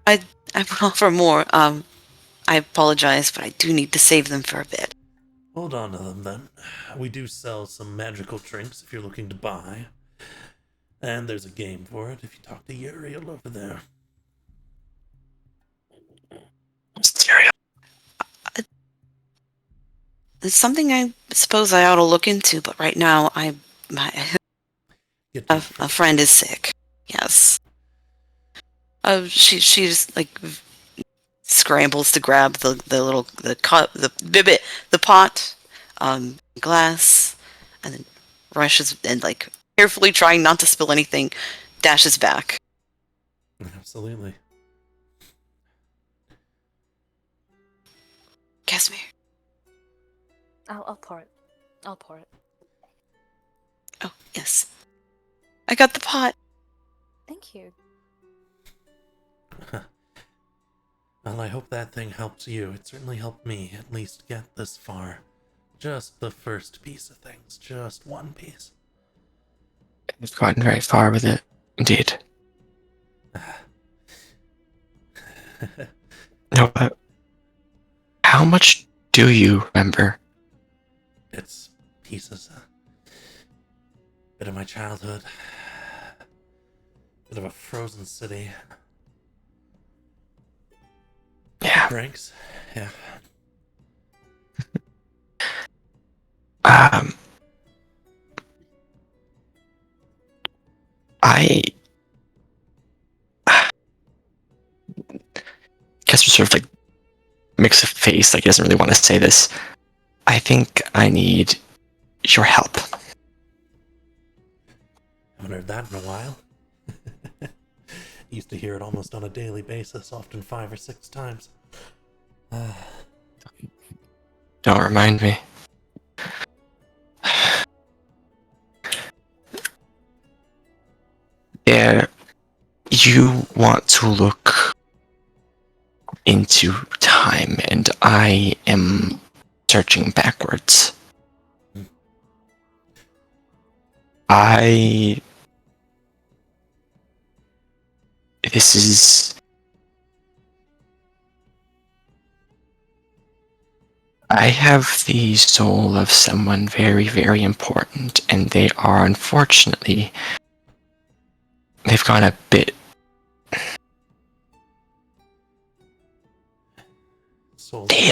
I would offer more. I apologize, but I do need to save them for a bit. Hold on to them then. We do sell some magical drinks if you're looking to buy. And there's a game for it if you talk to Uriel over there. Stereo. It's something I suppose I ought to look into, but right now a friend is sick. Yes. She just like scrambles to grab the cup, the pot, glass, and then rushes and like carefully trying not to spill anything, dashes back. Absolutely. Casimir. I'll pour it. I'll pour it. Oh, yes. I got the pot. Thank you. Well, I hope that thing helps you. It certainly helped me at least get this far. Just the first piece of things. Just one piece. We've gotten very far with it. Indeed. No, but how much do you remember? It's pieces. Bit of my childhood. Bit of a frozen city. Yeah. Drinks. Yeah. I guess we sort of like makes a face like he doesn't really want to say this. I think I need your help. Haven't heard that in a while. Used to hear it almost on a daily basis, often 5 or 6 times. Don't remind me. Yeah, you want to look into time, and I am searching backwards. This is... I have the soul of someone very, very important, and they are unfortunately... They've gone a bit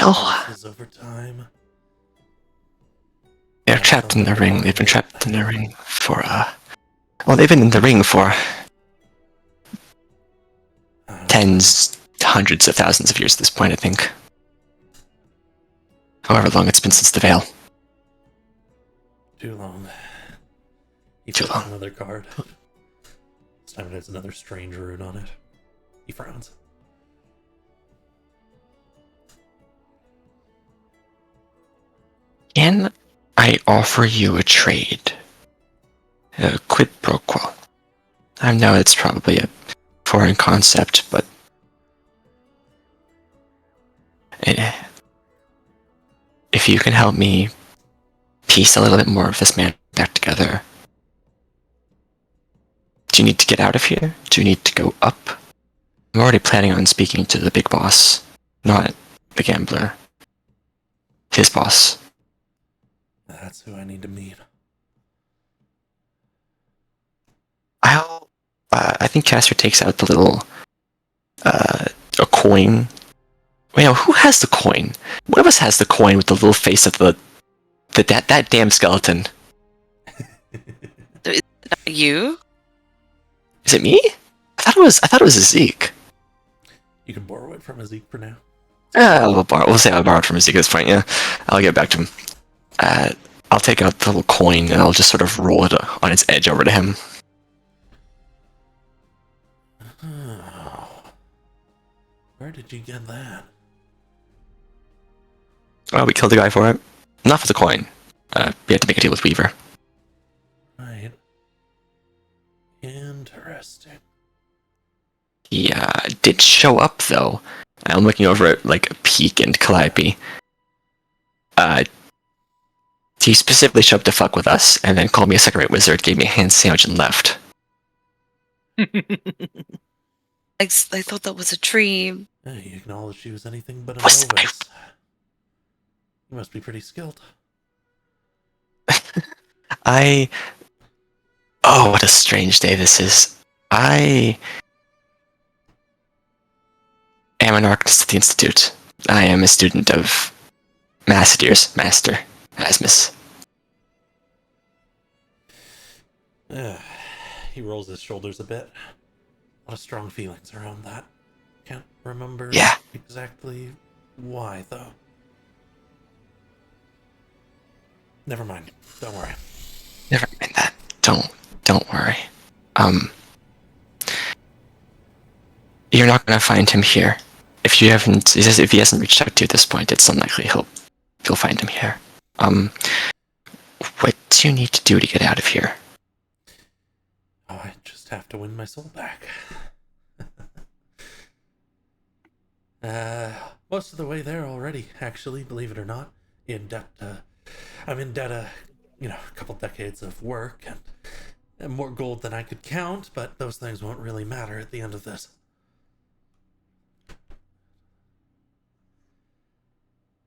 Well, promises over time. they're trapped in the ring. They've been trapped in the ring for, well, they've been in the ring for tens, hundreds of thousands of years at this point, I think. However long it's been since the Veil. Too long. He Too flips long. another card. This time it has another strange rune on it. He frowns. Can I offer you a trade? A quid pro quo. I know it's probably a foreign concept, but if you can help me piece a little bit more of this man back together. Do you need to get out of here? Do you need to go up? I'm already planning on speaking to the big boss, not the gambler. His boss. That's who I need to meet. I think Caster takes out the little, a coin. Wait, no, who has the coin? One of us has the coin with the little face of that damn skeleton. You? Is it me? I thought it was a Zeke. You can borrow it from Zeke for now. We'll say I borrowed from Zeke at this point, yeah. I'll get back to him. I'll take out the little coin and I'll just sort of roll it on its edge over to him. Where did you get that? Oh, we killed the guy for it. Not for the coin. We had to make a deal with Weaver. Right. Interesting. He did show up, though. I'm looking over at, like, Peak and Calliope. He specifically showed up to fuck with us, and then called me a second-rate wizard, gave me a hand sandwich, and left. I thought that was a tree. He acknowledged she was anything but a Was novice. You must be pretty skilled. Oh, what a strange day this is. I am an archivist at the Institute. I am a student of Massadir's master, Asmus. He rolls his shoulders a bit. A lot of strong feelings around that. Can't remember exactly why, though. Never mind. Don't worry. Never mind that. Don't worry. You're not gonna find him here. If he hasn't reached out to you at this point, it's unlikely you'll find him here. What do you need to do to get out of here? Oh, I just have to win my soul back. Most of the way there already, actually, believe it or not. I'm in debt a couple decades of work and more gold than I could count, but those things won't really matter at the end of this.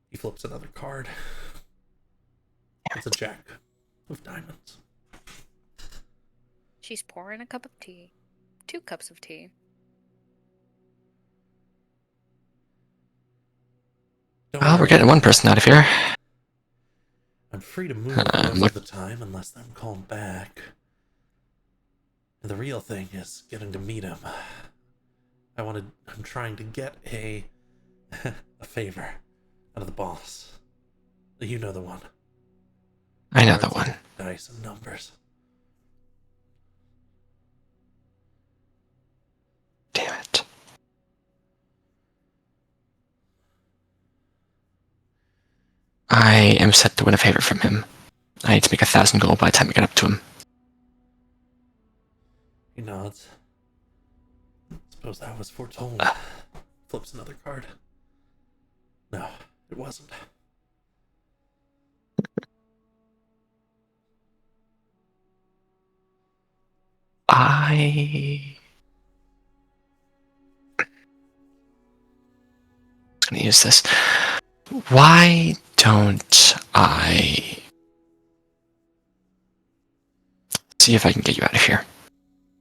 He flips another card. It's a jack of diamonds. She's pouring a cup of tea. 2 cups of tea. We're getting one person out of here. I'm free to move most of the time unless I'm called back. And the real thing is getting to meet him. I'm trying to get a favor out of the boss. You know the one. I know the one. Dice and numbers. Damn it. I am set to win a favor from him. I need to make 1,000 gold by the time I get up to him. He nods. Suppose that was foretold. Flips another card. No, it wasn't. I'm gonna use this. Why don't I see if I can get you out of here?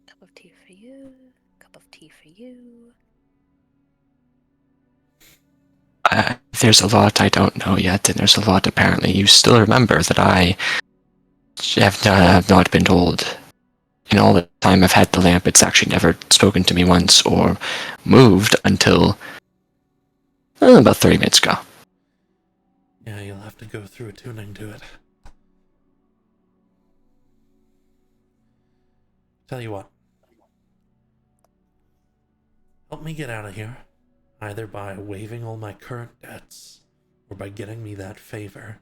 Cup of tea for you. Cup of tea for you. I There's a lot I don't know yet, and there's a lot apparently you still remember that I have not been told. In all the time I've had the lamp, it's actually never spoken to me once or moved until about 30 minutes ago. Yeah, you'll have to go through a tuning to it. Tell you what. Help me get out of here, either by waiving all my current debts or by getting me that favor.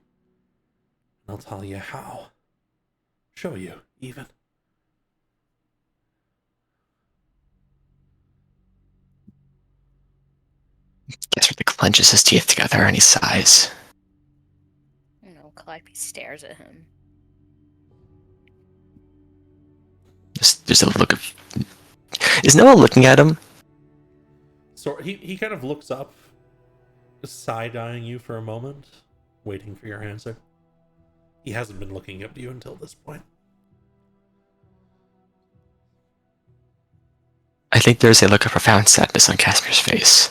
And I'll tell you how. Show you, even. Gesser clenches his teeth together and he sighs. You know, Calliope stares at him. There's a look of... Is Noah looking at him? So he kind of looks up, side-eyeing you for a moment, waiting for your answer. He hasn't been looking at you until this point. I think there's a look of profound sadness on Casimir's face.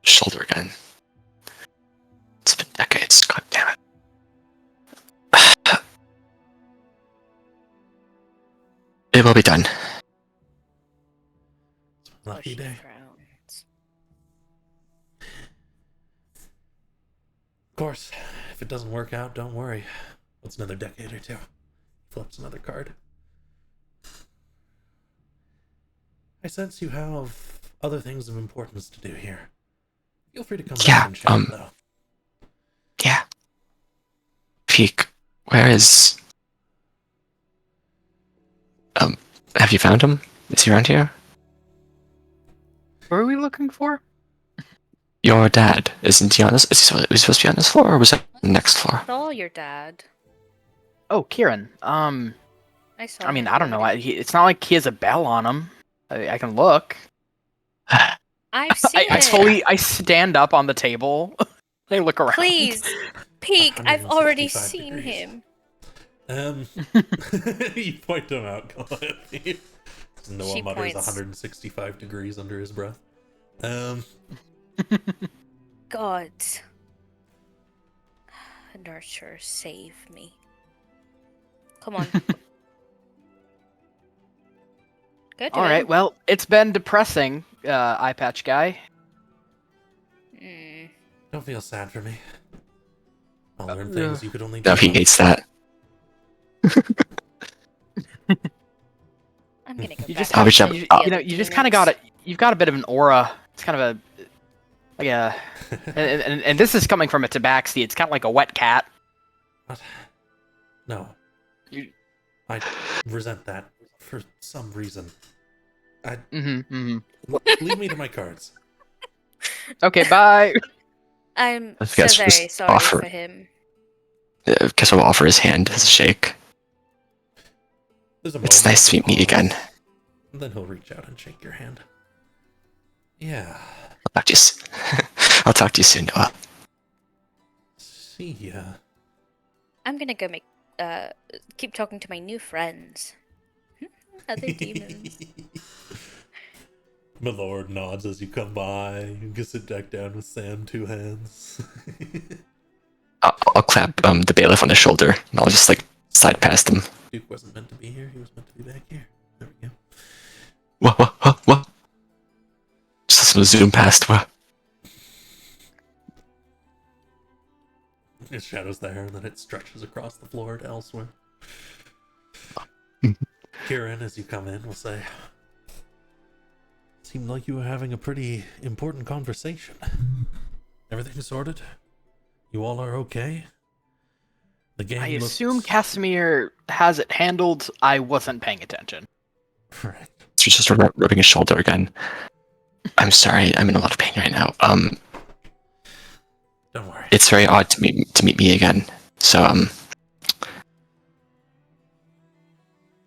Shoulder again. It's been decades, god damn it. It will be done. Lucky She day. frowns. Of course, if it doesn't work out, don't worry. It's another decade or two. Flips another card. I sense you have other things of importance to do here. Feel free to come back and chat, though. Yeah. Peek, where is... have you found him? Is he around here? What are we looking for? Your dad, isn't he on this? Was he supposed to be on this floor, or was it the next floor? I saw your dad. Oh, Kieran. I saw. I mean, him I don't know. already. It's not like he has a bell on him. I can look. I've seen I stand up on the table. I look around. Please, peek. I've already 165 seen degrees. him. You point him out, Calliope. Noah She mutters points. 165 degrees under his breath. God. Nurture, save me. Come on. Good. All right. Well, it's been depressing, eye patch guy. Don't feel sad for me. I'll learn things you could only do. No, he hates that. I'm gonna go You back just, to I'll have, reach the out- you, I'll- you know, you just kind of got you've got a bit of an aura. It's kind of and this is coming from a tabaxi. It's kind of like a wet cat. What? No. I resent that for some reason. Leave me to my cards. Okay, bye. I'm I so guess very just sorry offer- for him. Kessel will offer his hand as a shake. There's a It's moment nice to of meet you pause, again. and then he'll reach out and shake your hand. Yeah. I'll talk to you soon, Noah. See ya. I'm gonna go keep talking to my new friends. Other demons. My lord nods as you come by. You can sit back down with Sam, 2 hands. I'll clap the bailiff on the shoulder, and I'll just slide past him. Duke wasn't meant to be here. He was meant to be back here. There we go. What? Just listen to zoom past. What? His shadow's there, and then it stretches across the floor to elsewhere. Kieran, as you come in, will say, "Seemed like you were having a pretty important conversation. Everything sorted? You all are okay? The game I looks... assume Casimir has it handled. I wasn't paying attention. Right. So just rubbing his shoulder again. I'm sorry, I'm in a lot of pain right now. Don't worry. It's very odd to meet me again. So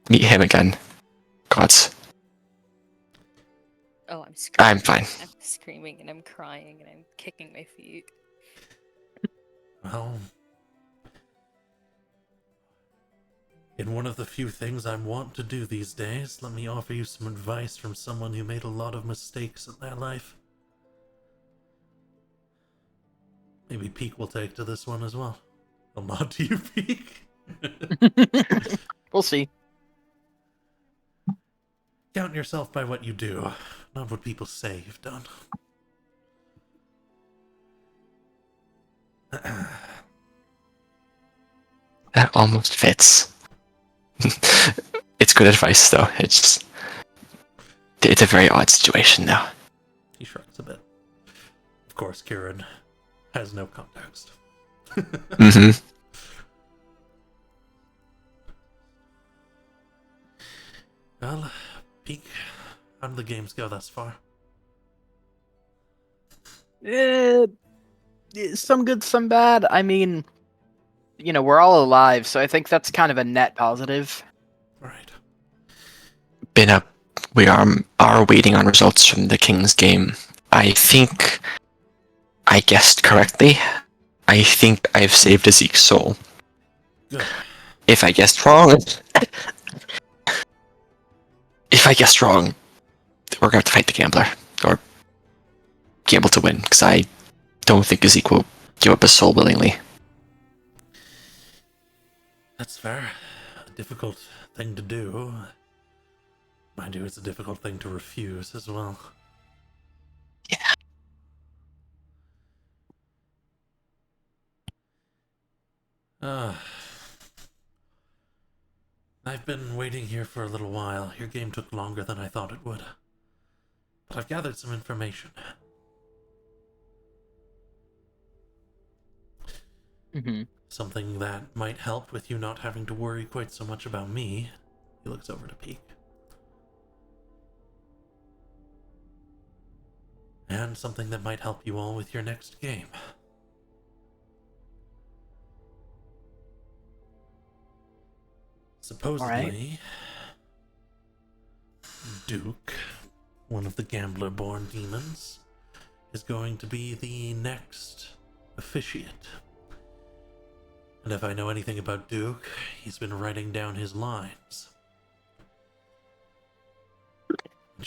meet him again. Gods. Oh, I'm screaming. I'm fine. I'm screaming and I'm crying and I'm kicking my feet. Well, In one of the few things I want to do these days, let me offer you some advice from someone who made a lot of mistakes in their life. Maybe Peak will take to this one as well. I'll nod to you, Peak. We'll see. Count yourself by what you do, not what people say you've done. That almost fits. It's good advice, though. It's a very odd situation now. He shrugs a bit. Of course, Kieran has no context. Mm-hmm. Well, Peak, how did the games go thus far? Some good, some bad. I mean, we're all alive, so I think that's kind of a net positive. Right. We are waiting on results from the King's game. I think I guessed correctly. I think I've saved Zeke's soul. Good. If I guessed wrong, we're gonna have to fight the gambler or gamble to win, because I don't think Zeke will give up his soul willingly. That's fair. A difficult thing to do. Mind you, it's a difficult thing to refuse as well. Yeah. I've been waiting here for a little while. Your game took longer than I thought it would. But I've gathered some information. Mm-hmm. Something that might help with you not having to worry quite so much about me. He looks over to Peak. And something that might help you all with your next game. Supposedly, Duke, one of the gambler-born demons, is going to be the next officiant. And if I know anything about Duke, he's been writing down his lines.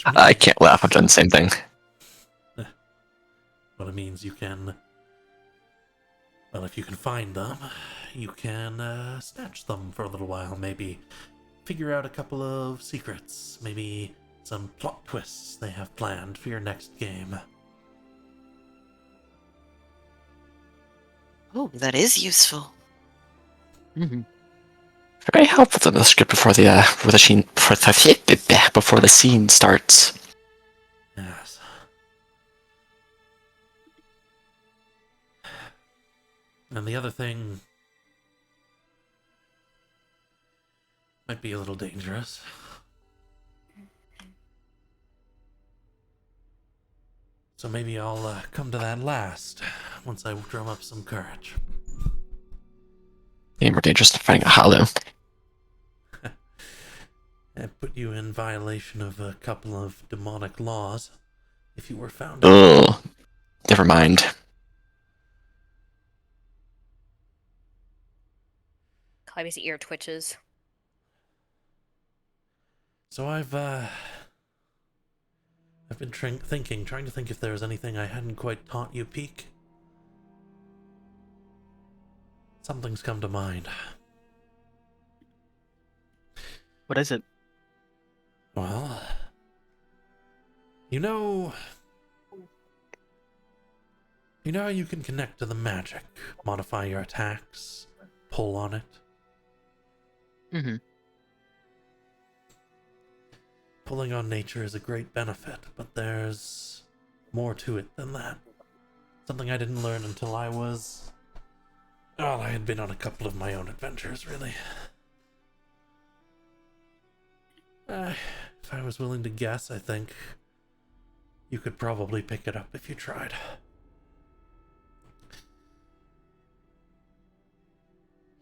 I can't laugh. I've done the same thing. Well, it means you can... Well, if you can find them, you can snatch them for a little while. Maybe figure out a couple of secrets. Maybe some plot twists they have planned for your next game. Oh, that is useful. Mm-hmm. Very helpful in the script before the scene starts. Yes. And the other thing might be a little dangerous. So maybe I'll come to that last, once I drum up some courage. Yeah, more dangerous than fighting a hollow. And put you in violation of a couple of demonic laws, if you were found. Ugh. Never mind. Clivy's ear twitches. So I've been trying to think if there's anything I hadn't quite taught you, Peak. Something's come to mind. What is it? Well, you know how you can connect to the magic, modify your attacks, pull on it? Mm-hmm. Pulling on nature is a great benefit, but there's more to it than that. Something I didn't learn until I had been on a couple of my own adventures, really. If I was willing to guess, I think you could probably pick it up if you tried.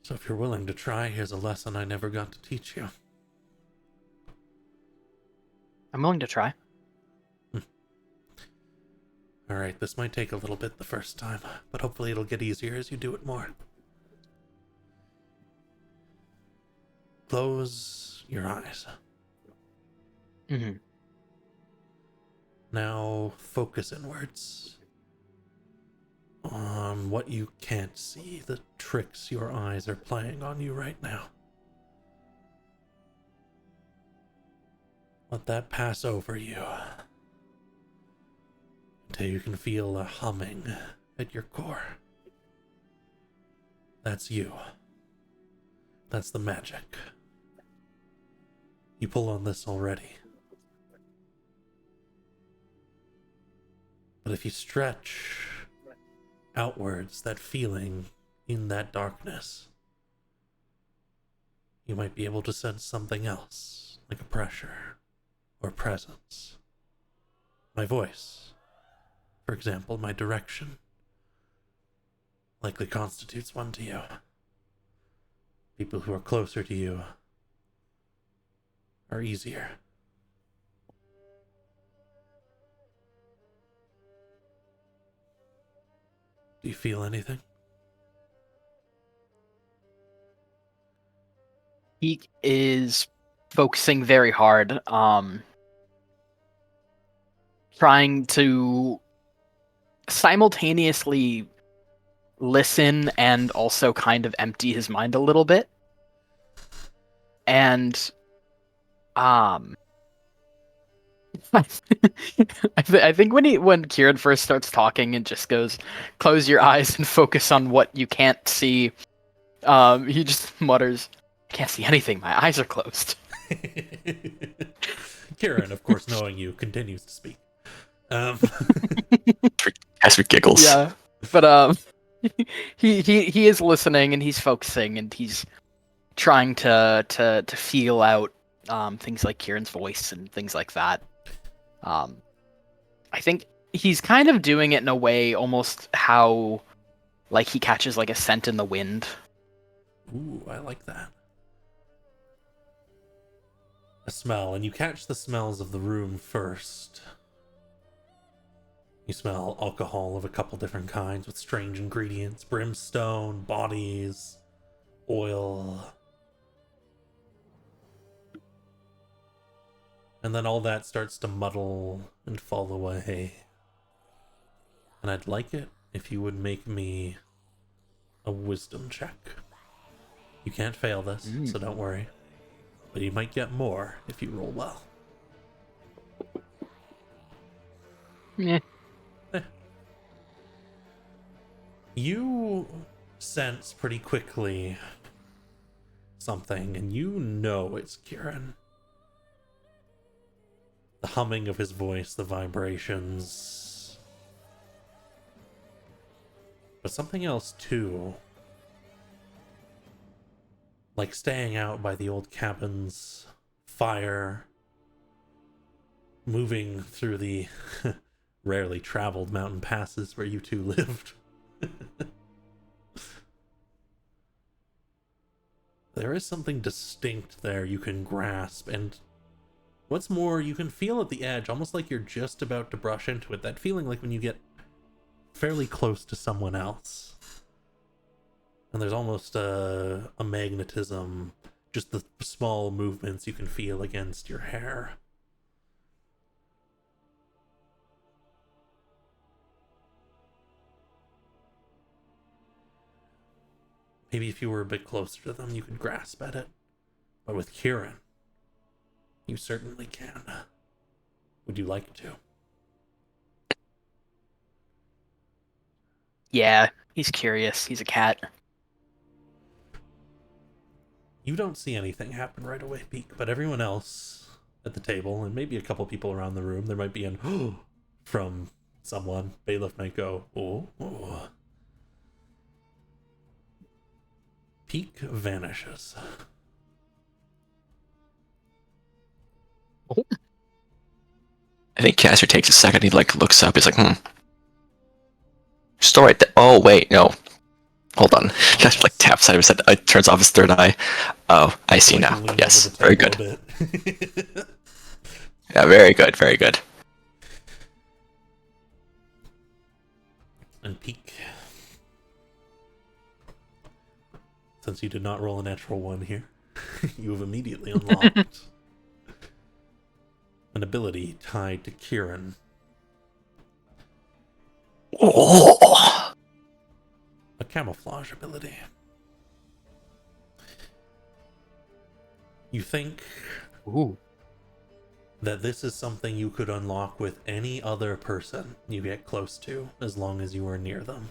So if you're willing to try, here's a lesson I never got to teach you. I'm willing to try. Alright, this might take a little bit the first time, but hopefully it'll get easier as you do it more. close your eyes. Mm-hmm. Now focus inwards on what you can't see, the tricks your eyes are playing on you right now. Let that pass over you until you can feel a humming at your core. That's you. That's the magic. You pull on this already. But if you stretch outwards that feeling in that darkness, you might be able to sense something else, like a pressure or presence. My voice, for example, my direction, likely constitutes one to you. People who are closer to you are easier. Do you feel anything? He is focusing very hard, trying to simultaneously listen and also kind of empty his mind a little bit. And I think when Kieran first starts talking and just goes, "Close your eyes and focus on what you can't see," he just mutters, "I can't see anything. My eyes are closed." Kieran, of course, knowing you, continues to speak. As with giggles. Yeah, but he is listening and he's focusing and he's trying to feel out things like Kieran's voice and things like that. I think he's kind of doing it in a way almost how like he catches like a scent in the wind. Ooh, I like that. A smell, and you catch the smells of the room first. You smell alcohol of a couple different kinds with strange ingredients, brimstone, bodies, oil. And then all that starts to muddle and fall away. And I'd like it if you would make me a wisdom check. You can't fail this, so don't worry. But you might get more if you roll well. Yeah. You sense pretty quickly something, and you know it's Kieran. The humming of his voice, the vibrations. But something else too. Like staying out by the old cabin's fire, moving through the rarely traveled mountain passes where you two lived. There is something distinct there you can grasp, and what's more, you can feel at the edge, almost like you're just about to brush into it. That feeling like when you get fairly close to someone else. And there's almost a magnetism, just the small movements you can feel against your hair. Maybe if you were a bit closer to them, you could grasp at it. But with Kieran, you certainly can. Would you like to? Yeah, he's curious. He's a cat. You don't see anything happen right away, Peak, but everyone else at the table, and maybe a couple people around the room, there might be an "oh" from someone. Bailiff might go, "Oh, oh." Peak vanishes. I think Casper takes a second. He like looks up. He's like, Still right there. Oh wait, no. Hold on. Casper like taps out of his head. Turns off his third eye. Oh, I see now. Lean Yes, over the very table good. a bit. Yeah, very good. Very good. And Peak, since you did not roll a natural one here, You have immediately unlocked an ability tied to Kieran. Oh. A camouflage ability. You think Ooh. that this is something you could unlock with any other person you get close to, as long as you are near them.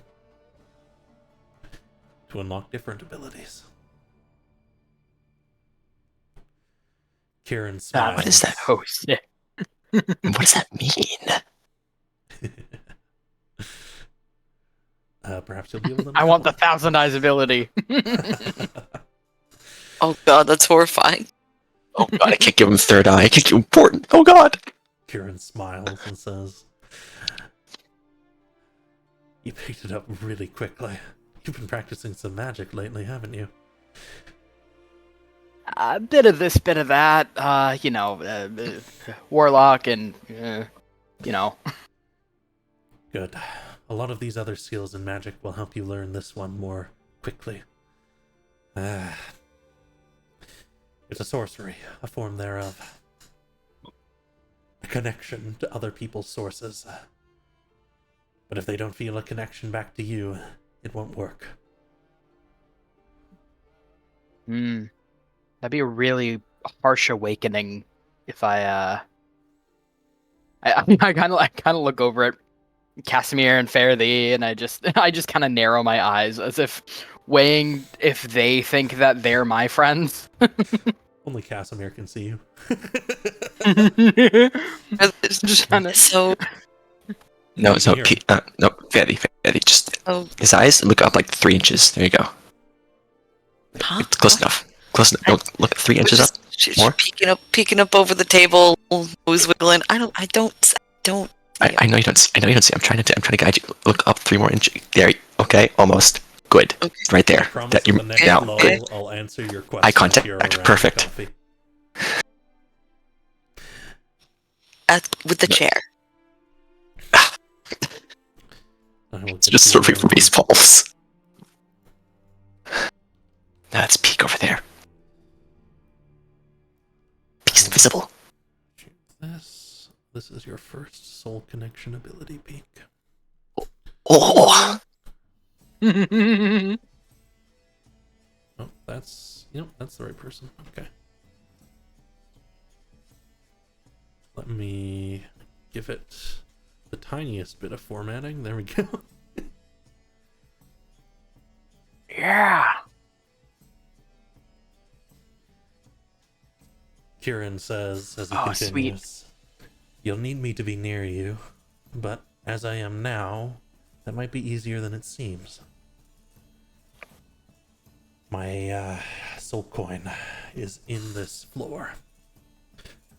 To unlock different abilities. Kieran smiles. What is that? Oh shit. What does that mean? Perhaps you'll be able to. I want the Thousand Eyes ability. Oh god, that's horrifying. Oh god, I can't give him third eye. I can't give him important. Oh god. Kieran smiles and says, "You picked it up really quickly. You've been practicing some magic lately, haven't you?" A bit of this, bit of that. Warlock and Good. A lot of these other skills in magic will help you learn this one more quickly. It's a sorcery, a form thereof. A connection to other people's sources. But if they don't feel a connection back to you, it won't work. That'd be a really harsh awakening if I kind of look over at Casimir and Faraday, and I just kind of narrow my eyes as if weighing if they think that they're my friends. Only Casimir can see you. It's Just kinda- so No, You can hear him. no, Fatty. Just oh, his eyes look up like 3 inches. There you go. huh? It's close enough. Close enough. No, look 3 inches up. She's More? peeking up over the table, nose wiggling. I don't. I know you don't. I know you don't see. I'm trying to guide you. Look up 3 more inches. There. Okay, almost. Good. Okay. Right there. I promise That in you the next now. lull, Good. I'll answer your question. Eye contact. if you're around, Perfect. Coffee. With the chair. I will It's get just you sorry for around. baseballs. Now let's peek over there. Peek's invisible. Choose this. This is your first soul connection ability peak. Oh. Oh, that's the right person. Okay. Let me give it the tiniest bit of formatting. There we go. Yeah. Kieran says as he Oh, continues, "You'll need me to be near you, but as I am now, that might be easier than it seems. My soul coin is in this floor.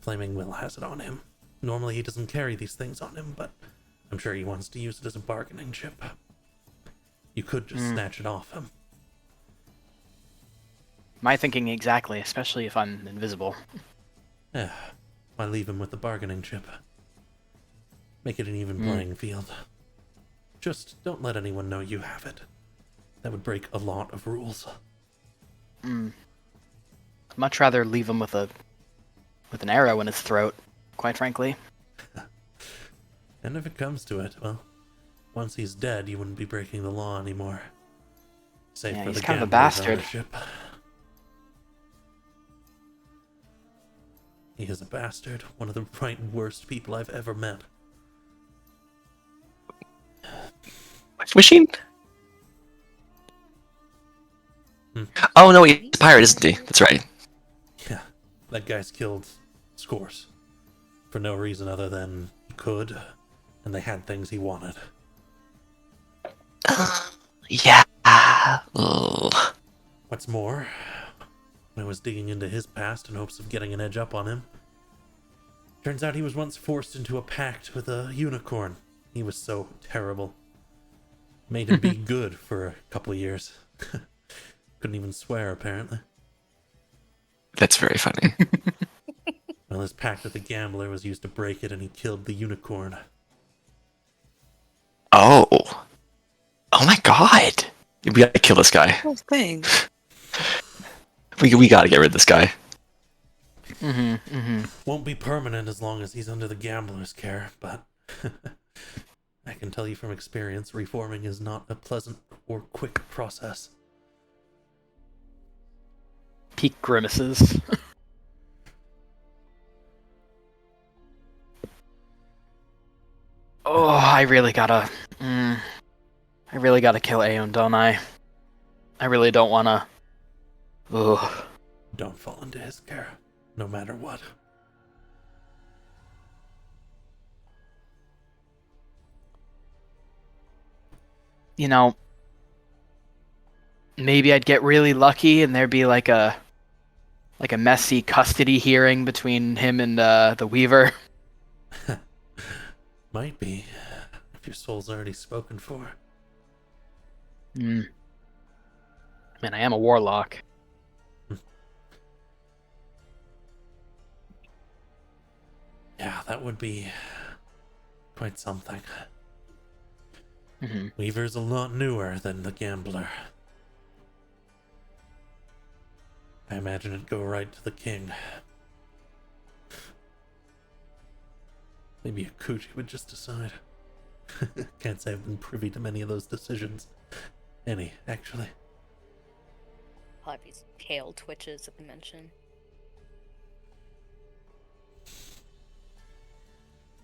Flaming Will has it on him. Normally he doesn't carry these things on him, but I'm sure he wants to use it as a bargaining chip. You could just snatch it off him." My thinking exactly, especially if I'm invisible. Yeah, why leave him with the bargaining chip? Make it an even playing field. Just don't let anyone know you have it. That would break a lot of rules. I'd much rather leave him with an arrow in his throat, quite frankly. And if it comes to it, well, once he's dead, you wouldn't be breaking the law anymore. Save Yeah, for he's the kind of a gambler's bastard. ownership. He is a bastard. One of the right worst people I've ever met. Machine? Oh no, he's a pirate, isn't he? That's right. Yeah, that guy's killed scores. For no reason other than he could, and they had things he wanted. Yeah. Oh. What's more, when I was digging into his past in hopes of getting an edge up on him, turns out he was once forced into a pact with a unicorn. He was so terrible. Made him be good for a couple of years. Couldn't even swear, apparently. That's very funny. Well, his pact with the gambler was used to break it, and he killed the unicorn. Oh. Oh my god. We gotta kill this guy. Whole thing. We gotta get rid of this guy. Won't be permanent as long as he's under the gambler's care, but I can tell you from experience, reforming is not a pleasant or quick process. Peak grimaces. Oh, I really gotta kill Aeon, don't I? I really don't wanna. Ugh. Don't fall into his care, no matter what. You know, maybe I'd get really lucky and there'd be like a messy custody hearing between him and the Weaver. Might be, if your soul's already spoken for. Man, I am a warlock. Yeah, that would be quite something. Mm-hmm. Weaver's a lot newer than the gambler. I imagine it'd go right to the king. Maybe Akuchi would just decide. Can't say I've been privy to many of those decisions. Any, actually. Harvey's tail twitches at the mention.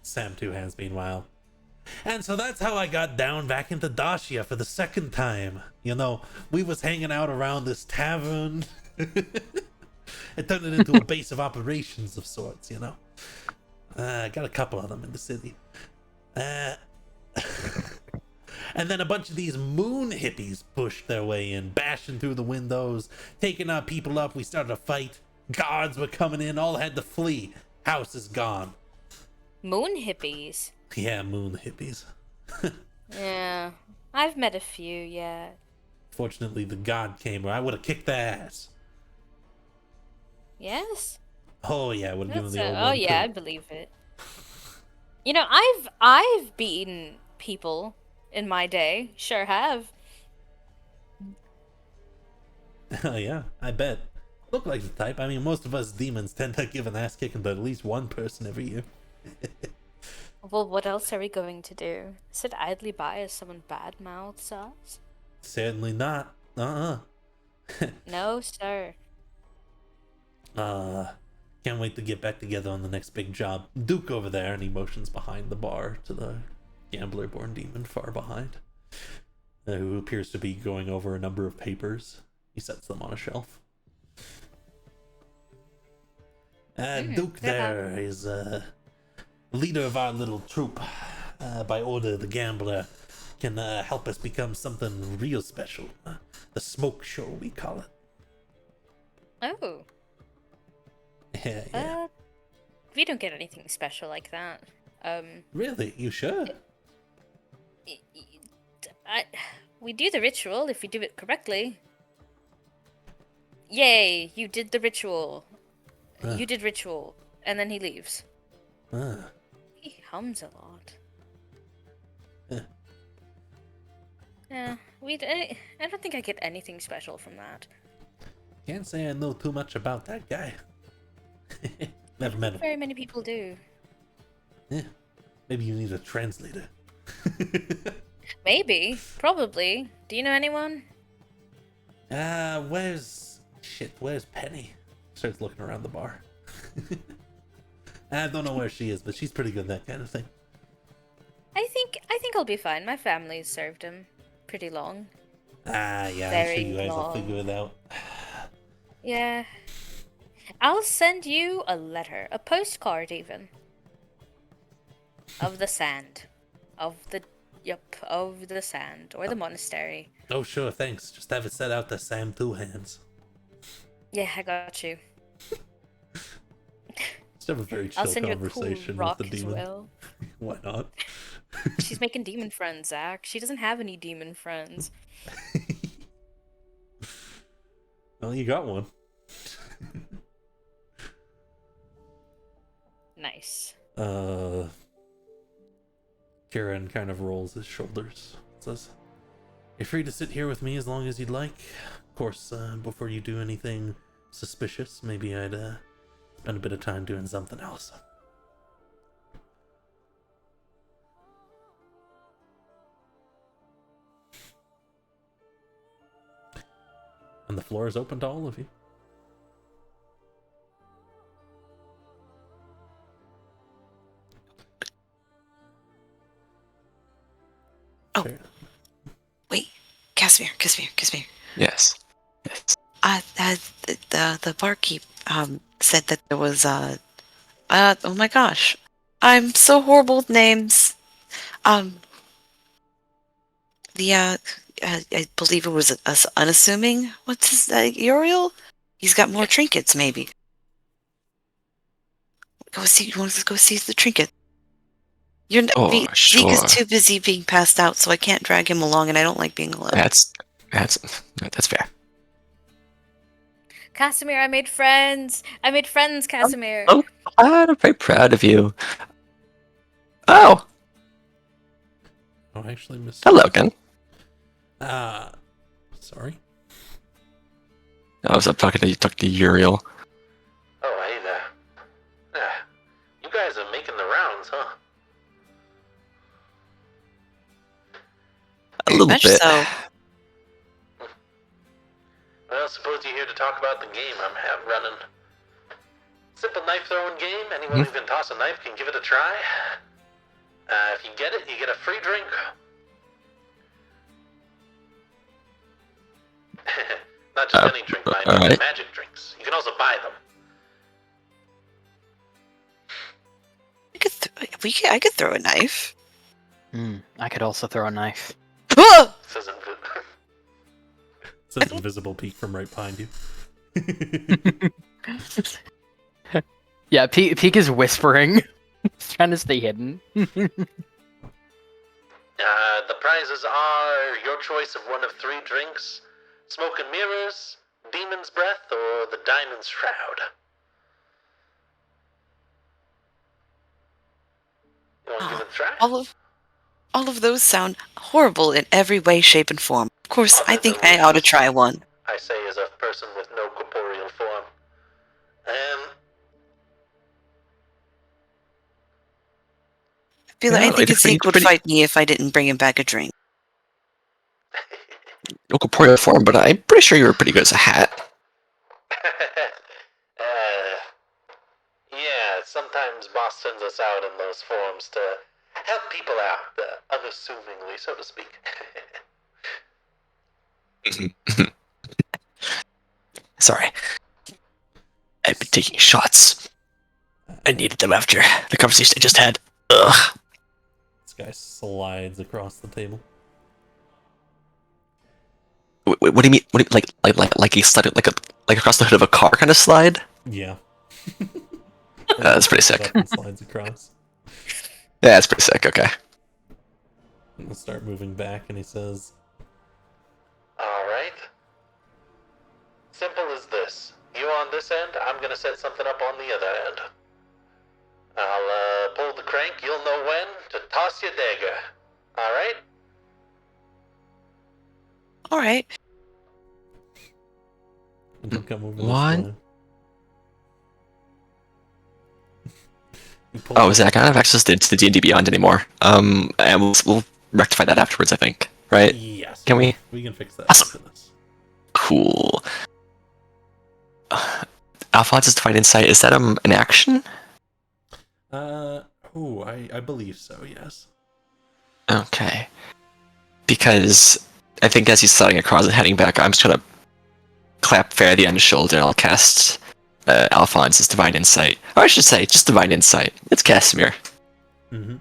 Sam too has, meanwhile. And so that's how I got down back into Dacia for the second time. You know, we was hanging out around this tavern. It turned it into a base of operations of sorts, you know. I got a couple of them in the city. And then a bunch of these moon hippies pushed their way in, bashing through the windows, taking our people up. We started a fight. Guards were coming in, all had to flee. House is gone. Moon hippies? Yeah, moon hippies. Yeah, I've met a few, yeah. Fortunately, the god came, or I would have kicked their ass. Yes? Oh yeah, I would have given the old Oh one yeah, I too. believe it. You know, I've beaten people in my day. Sure have. Oh yeah, I bet. Look like the type. I mean, most of us demons tend to give an ass kicking to at least one person every year. Well, what else are we going to do? Sit idly by as someone bad mouths us? Certainly not. No, sir. Can't wait to get back together on the next big job. Duke over there, and he motions behind the bar to the gambler-born demon far behind, who appears to be going over a number of papers. He sets them on a shelf. Duke there is leader of our little troop. By order, the gambler can help us become something real special. The smoke show, we call it. Oh. Yeah. We don't get anything special like that. Really? You should. We do the ritual if we do it correctly. Yay, you did the ritual. You did ritual. And then he leaves. He hums a lot. Yeah, I don't think I get anything special from that. Can't say I know too much about that guy. Never met him. Very many people do. Yeah. Maybe you need a translator. Maybe. Probably. Do you know anyone? Where's Penny? Starts looking around the bar. I don't know where she is, but she's pretty good at that kind of thing. I think I'll be fine. My family's served him pretty long. Yeah, I'm Very sure you guys will long. figure it out. Yeah. I'll send you a letter, a postcard even. Of the sand. Of the sand. Or the monastery. Oh, sure, thanks. Just have it set out to Sam Two Hands. Yeah, I got you. Just have a very I'll chill send you a cool conversation rock with the as demon. well. Why not? She's making demon friends, Zach. She doesn't have any demon friends. Well, you got one. Nice. Kieran kind of rolls his shoulders. Says, "You're free to sit here with me as long as you'd like. Of course, before you do anything suspicious, maybe I'd spend a bit of time doing something else. And the floor is open to all of you. Oh. Sure. Wait, Casimir. Yes. Yes. The barkeep said that there was oh my gosh, I'm so horrible with names. I believe it was unassuming. What's his Uriel? He's got more trinkets, maybe. Go see. You want to go see the trinket? Oh, Zeke is sure. too busy being passed out, so I can't drag him along, and I don't like being alone. That's fair. Casimir, I made friends. Casimir. Oh, I'm very proud of you. Oh, Oh, I actually missed. hello again. Sorry. I was up talking to Uriel. Oh, hey there. You guys are making the rounds, huh? A little Much bit. so. Well, suppose you're here to talk about the game I'm running. Simple knife throwing game. Anyone who can toss a knife can give it a try. If you get it, you get a free drink. Not just any drink, mind you, alright. magic drinks. You can also buy them. I could throw a knife. I could also throw a knife. Says says invisible peek from right behind you. Yeah, Peek is whispering. He's trying to stay hidden. The prizes are your choice of one of 3 drinks: Smoke and Mirrors, Demon's Breath, or the Diamond Shroud. You want to give it a try? All of those sound horrible in every way, shape, and form. Of course, I think I ought to try one. I say as a person with no corporeal form. I think it's Zeke would pretty fight me if I didn't bring him back a drink. no corporeal form, but I'm pretty sure you were pretty good as a hat. Yeah, sometimes boss sends us out in those forms to help people out, unassumingly, so to speak. Sorry. I've been taking shots. I needed them after the conversation I just had. Ugh. This guy slides across the table. What do you mean? What do you, like he slid like across the hood of a car kind of slide? Yeah. That's pretty sick. Up and slides across. Yeah, that's pretty sick. Okay. And we'll start moving back, and he says, "Alright. Simple as this. You on this end, I'm gonna set something up on the other end. I'll pull the crank, you'll know when to toss your dagger. Alright?" All right. And he'll come over One. this way. He pulls Oh, out- Zach, I don't have access to the D&D Beyond anymore. And we'll rectify that afterwards, I think. Right? Yes. Can we? We can fix that Awesome. after this. Cool. Alphonse's Divine Insight, is that an action? I believe so, yes. Okay. Because I think as he's sliding across and heading back, I'm just gonna clap Faraday on the shoulder and I'll cast Alphonse's Divine Insight. Or I should say, just Divine Insight. It's Casimir. Mm-hmm.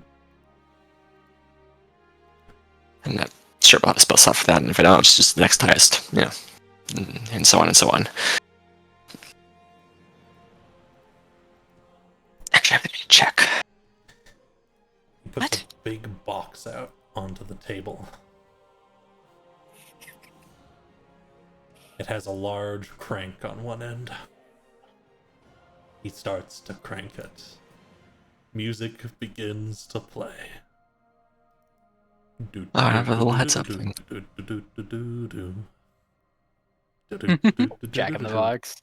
I'm not sure about the spell slot for that, and if I don't, it's just the next highest, you know, and so on and so on. Actually, I have to check. He puts a big box out onto the table. It has a large crank on one end. He starts to crank it. Music begins to play. Oh, I have a little heads up thing. Jack in the Box.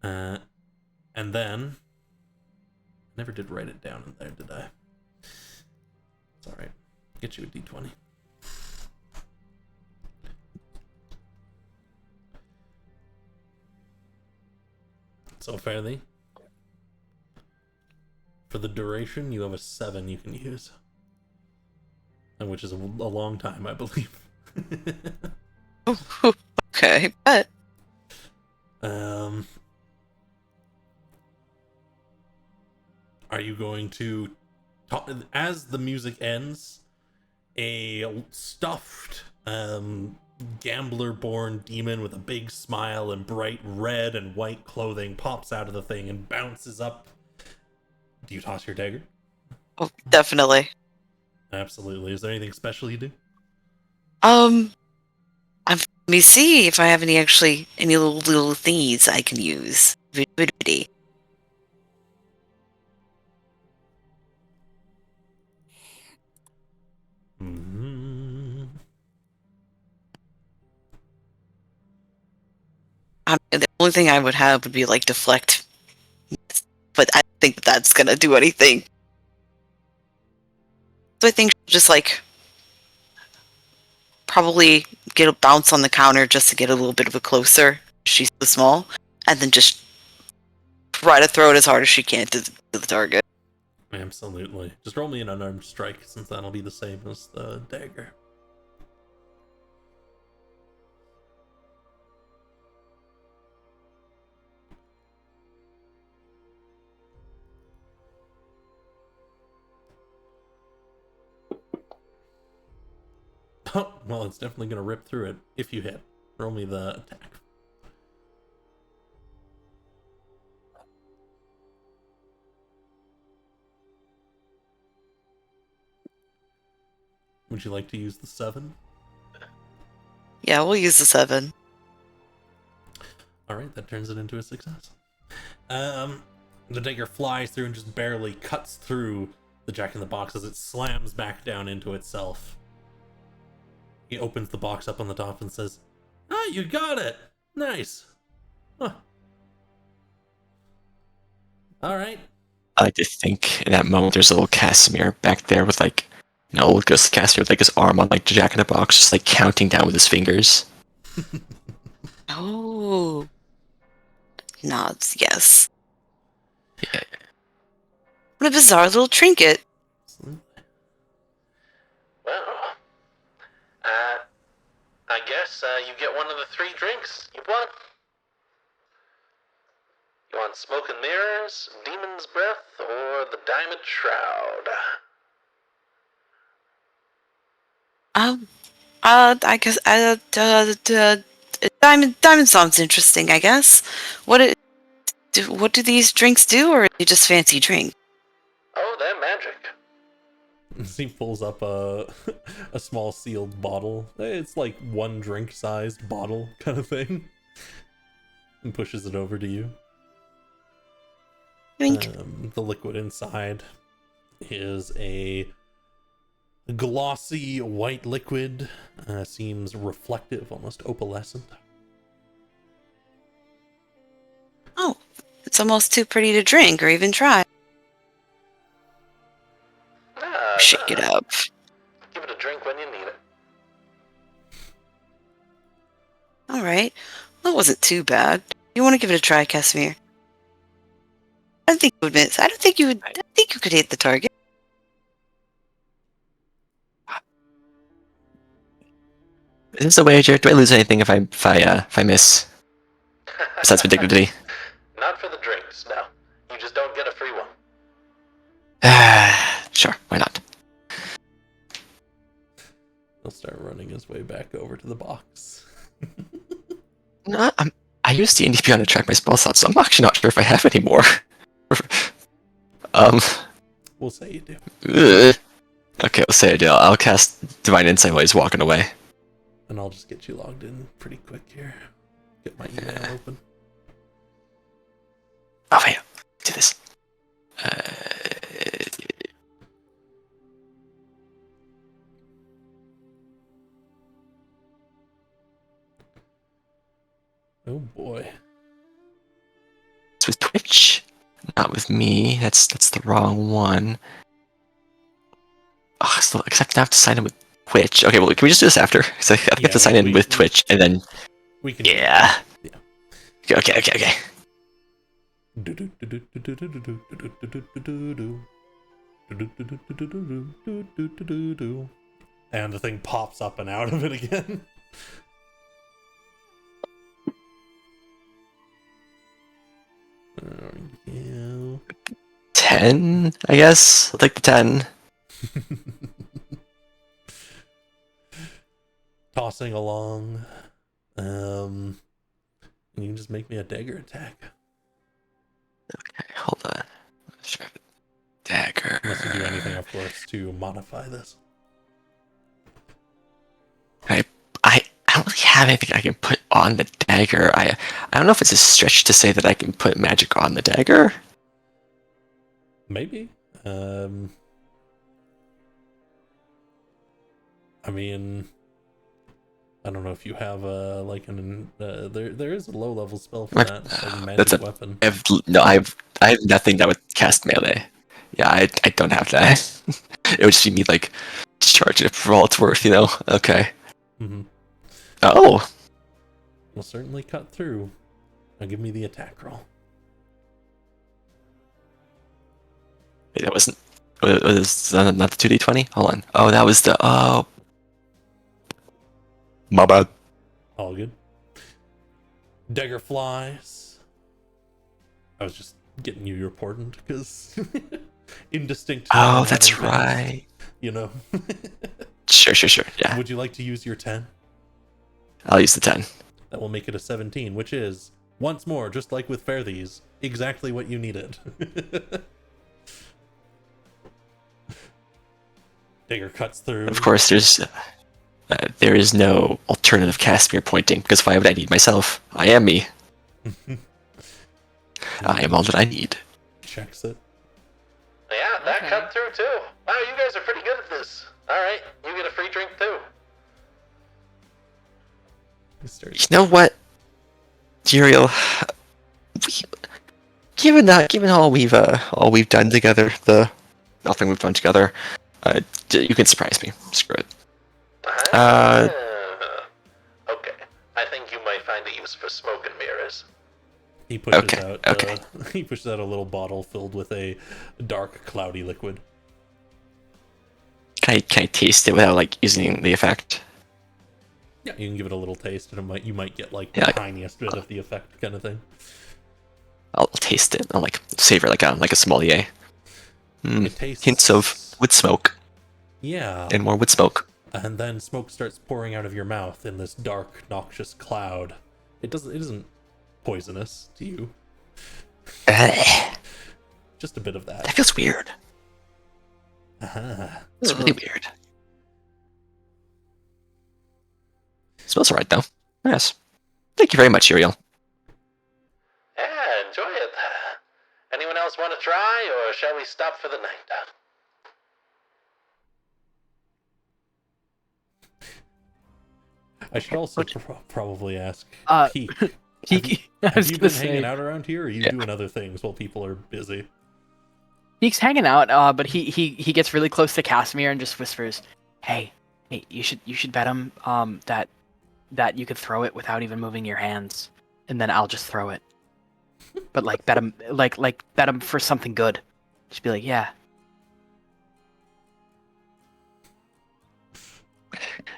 And then I never did write it down in there, did I? It's alright. Get you a D20. So fairly, for the duration, you have a 7 you can use, and which is a long time, I believe. Okay, but Are you going to talk as the music ends? A stuffed gambler-born demon with a big smile and bright red and white clothing pops out of the thing and bounces up. Do you toss your dagger? oh, definitely. Absolutely. Is there anything special you do? Let me see if I have any little thingies I can use. Vidity. Mm-hmm. The only thing I would have would be like deflect, but I don't think that's gonna do anything. So I think just like probably get a bounce on the counter just to get a little bit of a closer. She's so small, and then just try to throw it as hard as she can to the target. Absolutely. Just roll me an unarmed strike, since that'll be the same as the dagger. Oh, well, it's definitely going to rip through it if you hit. Roll me the attack. Would you like to use the 7? Yeah, we'll use the 7. Alright, that turns it into a success. The dagger flies through and just barely cuts through the Jack-in-the-Box as it slams back down into itself. He opens the box up on the top and says, "Ah, you got it! Nice! Huh. Alright." I like to think in that moment there's a little Casimir back there with like, just Casimir with like his arm on like Jack in the Box, just like counting down with his fingers. Oh. Nods, yes. Yeah. What a bizarre little trinket. Well, I guess you get one of the 3 drinks you want. You want Smoke and Mirrors, Demon's Breath, or the Diamond Shroud? I guess diamond sounds interesting. I guess. What do these drinks do, or are they just fancy drink? Oh, they're magic. He pulls up a small sealed bottle. It's like 1 drink-sized bottle kind of thing, and pushes it over to you. The liquid inside is a glossy white liquid. Seems reflective, almost opalescent. Oh, it's almost too pretty to drink or even try. Shake it up. Give it a drink when you need it. All right, that wasn't too bad. You want to give it a try, Casimir? I don't think you would miss. I don't think you would. I think you could hit the target. Is this a wager? Do I lose anything if I miss? Besides my dignity. Not for the drinks, no. You just don't get a free one. Sure, why not? He'll start running his way back over to the box. No, I use D&D Beyond to track my spell slots, so I'm actually not sure if I have any more. We'll say you do. Okay, we'll say I do. I'll cast Divine Insight while he's walking away. And I'll just get you logged in pretty quick here. Get my email open. Oh wait, do this. Twitch. Not with me. That's the wrong one. Oh, so, except I have to sign in with Twitch. Okay, well, can we just do this after? Because I think I have to sign in with Twitch, and then... We can. Yeah. Yeah. Okay. And the thing pops up and out of it again. Yeah. 10, I guess? I'll take the 10. Tossing along. And you can just make me a dagger attack. Okay, hold on. Let's try it. Dagger. Unless you do anything, of course, to modify this. I don't really have anything I can put on the dagger. I don't know if it's a stretch to say that I can put magic on the dagger. Maybe. I mean, I don't know if you have like there is a low level spell for that. It's like a magic weapon. I have nothing that would cast melee. Yeah, I don't have that. It would just be me like charge it for all it's worth, you know? Okay. Mm-hmm. Oh. Will certainly cut through. Now give me the attack roll. Wait, that wasn't. Was not the 2d20? Hold on. Oh, that was the. Oh. My bad. All good. Dagger flies. I was just getting you important because indistinct. Oh, that's right. You know. Sure. Yeah. Would you like to use your 10? I'll use the 10. That will make it a 17, which is, once more, just like with Fair These, exactly what you needed. Dagger cuts through. Of course, there is no alternative Casimir pointing, because why would I need myself? I am me. I am all that I need. Checks it. Yeah, that cut through too. Wow, you guys are pretty good at this. Alright, you get a free drink too. You know what, Uriel? Given all we've done together, nothing we've done together, you can surprise me. Screw it. Okay. I think you might find a use for smoke and mirrors. He pushes out. He pushes out a little bottle filled with a dark, cloudy liquid. Can I taste it without like using the effect? Yeah, you can give it a little taste, and you might get like Yeah, the tiniest bit of the effect, kind of thing. I'll taste it. I'll like savor like a sommelier. It tastes Hints of wood smoke yeah, and more wood smoke. and then smoke starts pouring out of your mouth in this dark, noxious cloud. It isn't poisonous to you. Ugh, Just a bit of that. that feels weird. Uh-huh. It's really weird. Smells alright though. Yes. Thank you very much, Uriel. Yeah, enjoy it. Anyone else want to try, or shall we stop for the night? I should also probably ask Peek. Peek. I Have was you gonna been hanging say, out around here, or are you doing other things while people are busy? Peek's hanging out, but he gets really close to Casimir and just whispers, "Hey, you should bet him that you could throw it without even moving your hands, and then I'll just throw it. But like bet him bet him for something good. Just be like, yeah."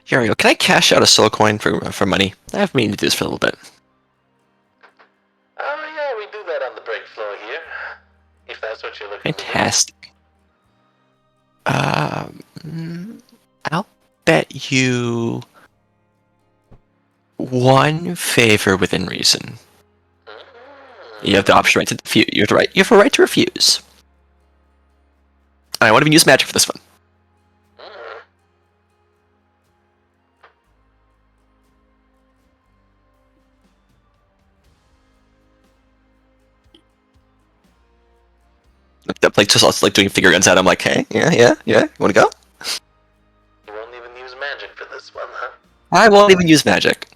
Uriel, can I cash out a soul coin for money? I have meaning to do this for a little bit. Oh yeah, we do that on the break floor here. If that's what you're looking Fantastic. I'll bet you one favor within reason. You have the option right to refuse. You have a right to refuse. I won't even use magic for this one. Like just also like doing finger guns at him, like, hey, yeah, you wanna go? You won't even use magic for this one, huh? I won't even use magic.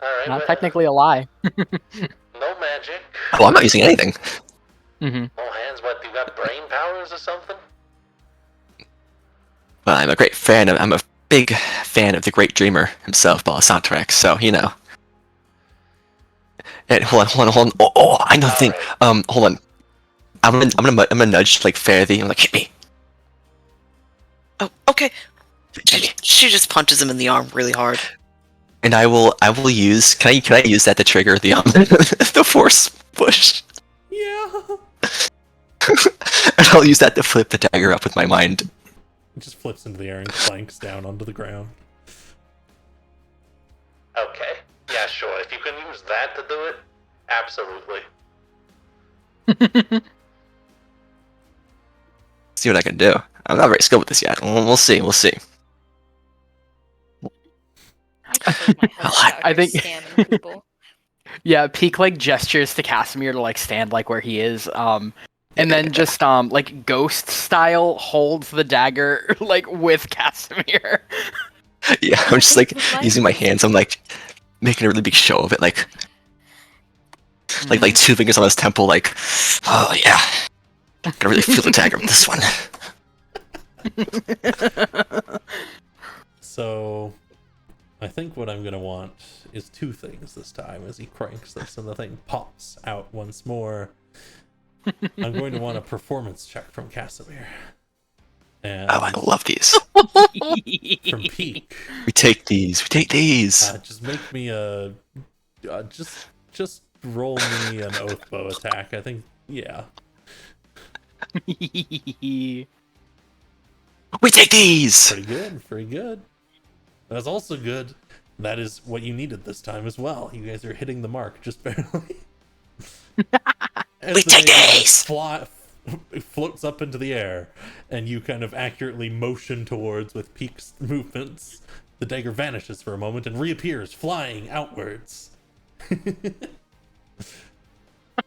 Alright, Not technically a lie. No magic. Oh, I'm not using anything. Mm-hmm. No hands. What? You got brain powers or something? Well, I'm a great fan I'm a big fan of the great dreamer himself, Balasantrex, so, you know. And hold on. Oh, I know the thing. Alright. Hold on. I'm gonna nudge, like, Faraday. I'm like, hit me. Oh, okay. And she just punches him in the arm really hard. And I will use, can I use that to trigger the, the force push? Yeah. And I'll use that to flip the dagger up with my mind. It just flips into the air and clanks down onto the ground. Okay. Yeah, sure. If you can use that to do it, absolutely. See what I can do. I'm not very skilled with this yet. We'll see. I just like my head I think- scamming people. Yeah, Peak like gestures to Casimir to like stand like where he is, and then just like ghost style holds the dagger like with Casimir. Yeah, I'm just like using my hands. I'm like making a really big show of it, like 2 fingers on his temple, like, oh yeah, I really feel the dagger with this one. So, I think what I'm gonna want is 2 things this time as he cranks this and the thing pops out once more. I'm going to want a performance check from Casimir. And Oh, I love these. from Peak, We take these. just make me a just roll me an oath bow attack. I think, yeah. We take these. Pretty good. That's also good. That is what you needed this time as well. You guys are hitting the mark just barely. As We the take dagger these! floats up into the air, and you kind of accurately motion towards with Peak's movements. The dagger vanishes for a moment and reappears, flying outwards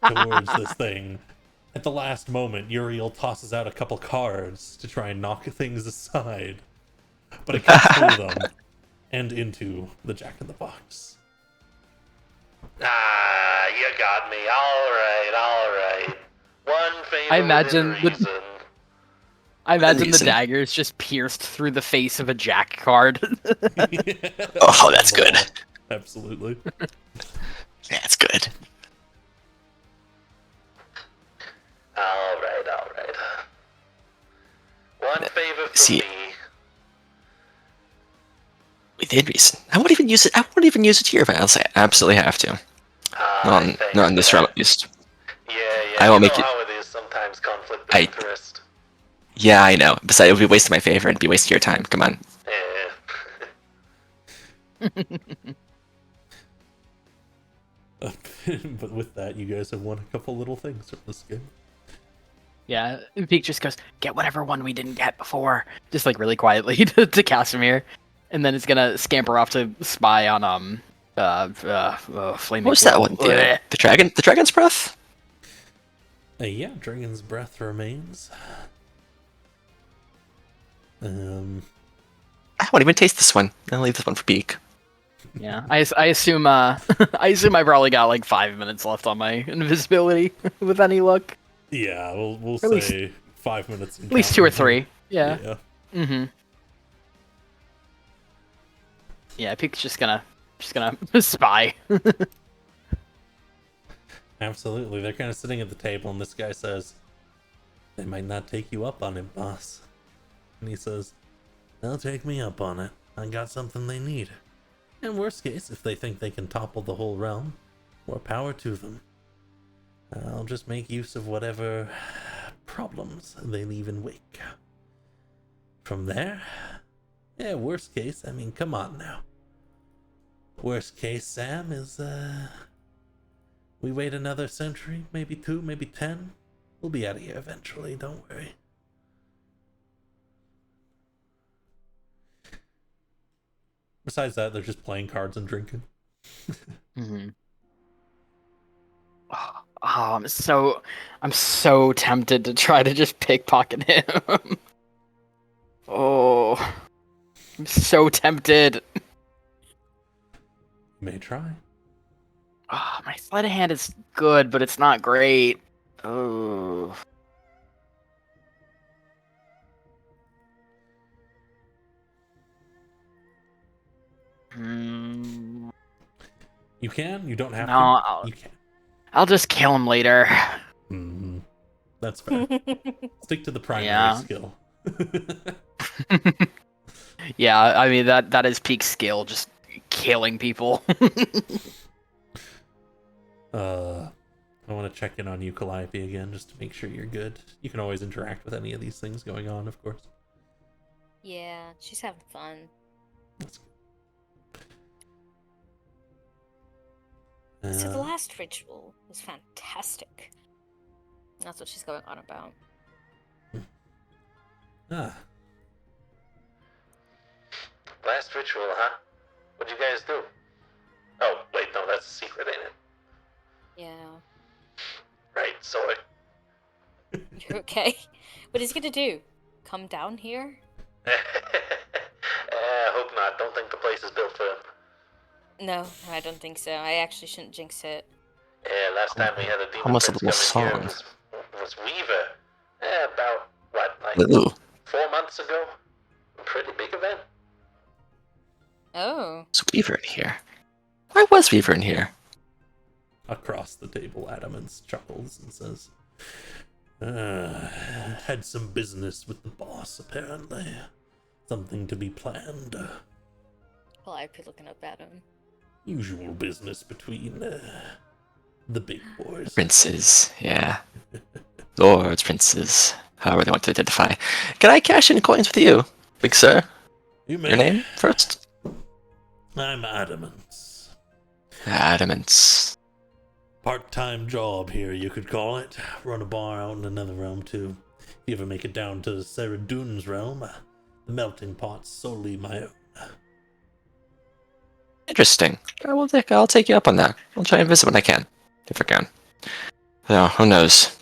towards this thing. At the last moment, Uriel tosses out a couple cards to try and knock things aside, but it cuts through them and into the Jack-in-the-Box. Ah, you got me. Alright. One favor I imagine within the- reason. the the dagger is just pierced through the face of a Jack card. Oh, that's good. Absolutely. That's good. Alright. One favor from See- me. Within reason. I won't even use it here if I absolutely have to. Not on this round at least. Yeah, I you won't know make it- how it is sometimes, conflict of I- interest. Yeah, I know. Besides, it would be wasting my favor and be wasting your time. Come on. Yeah. But with that, you guys have won a couple little things from this game. Yeah, Peak just goes, get whatever one we didn't get before. Just like really quietly to Casimir. And then it's gonna scamper off to spy on Flaming. What was that one? Bleh. The dragon's breath? Yeah, Dragon's Breath remains. I won't even taste this one. I'll leave this one for Peak. Yeah, I assume I assume I probably got like 5 minutes left on my invisibility with any luck. Yeah, we'll At least- say 5 minutes. At least 2 or 3. Yeah. Yeah. Mm-hmm. Yeah, Peak's just gonna spy. Absolutely. They're kind of sitting at the table, and this guy says, "They might not take you up on it, boss." And he says, "They'll take me up on it. I got something they need. In worst case, if they think they can topple the whole realm, more power to them. I'll just make use of whatever problems they leave in wake. From there, yeah, worst case, I mean, come on now. Worst case, Sam, is, we wait another century, maybe 2, maybe 10. We'll be out of here eventually, don't worry." Besides that, they're just playing cards and drinking. Mm-hmm. Oh, I'm so tempted to try to just pickpocket him. Oh, I'm so tempted. May try. My sleight of hand is good, but it's not great. Oh. Hmm. You can. You don't have No, to. You can. I'll just kill him later. Hmm. That's fair. Stick to the primary Yeah. skill. Yeah, I mean that is peak skill, just killing people. I want to check in on you, Calliope, again, just to make sure you're good. You can always interact with any of these things going on, of course. Yeah, she's having fun. That's good. So the last ritual was fantastic. That's what she's going on about. Ah, Last ritual, huh? What'd you guys do? Oh, wait, no, that's a secret, ain't it? Yeah. Right, so You're okay? What is he gonna do? Come down here? I hope not. Don't think the place is built for him. No, I don't think so. I actually shouldn't jinx it. Yeah, last time we had a demon Almost a prince little come in here was Weaver. About, what, like Ooh. 4 months ago? A pretty big event. Oh. Was Weaver in here? Why was Weaver in here? across the table, Adamance chuckles and says, had some business with the boss, apparently. Something to be planned. Well, I'd be looking up at him. Usual business between the big boys. Princes, yeah. Lords, princes, however they want to identify. Can I cash in coins with you, big sir? You may. Your name first? I'm Adamance. Adamance. Part-time job here, you could call it. Run a bar out in another realm, too. If you ever make it down to Sarah Dune's realm, the melting pot's solely my own. Interesting. I'll take you up on that. I'll try and visit when I can, if I can. Though, who knows?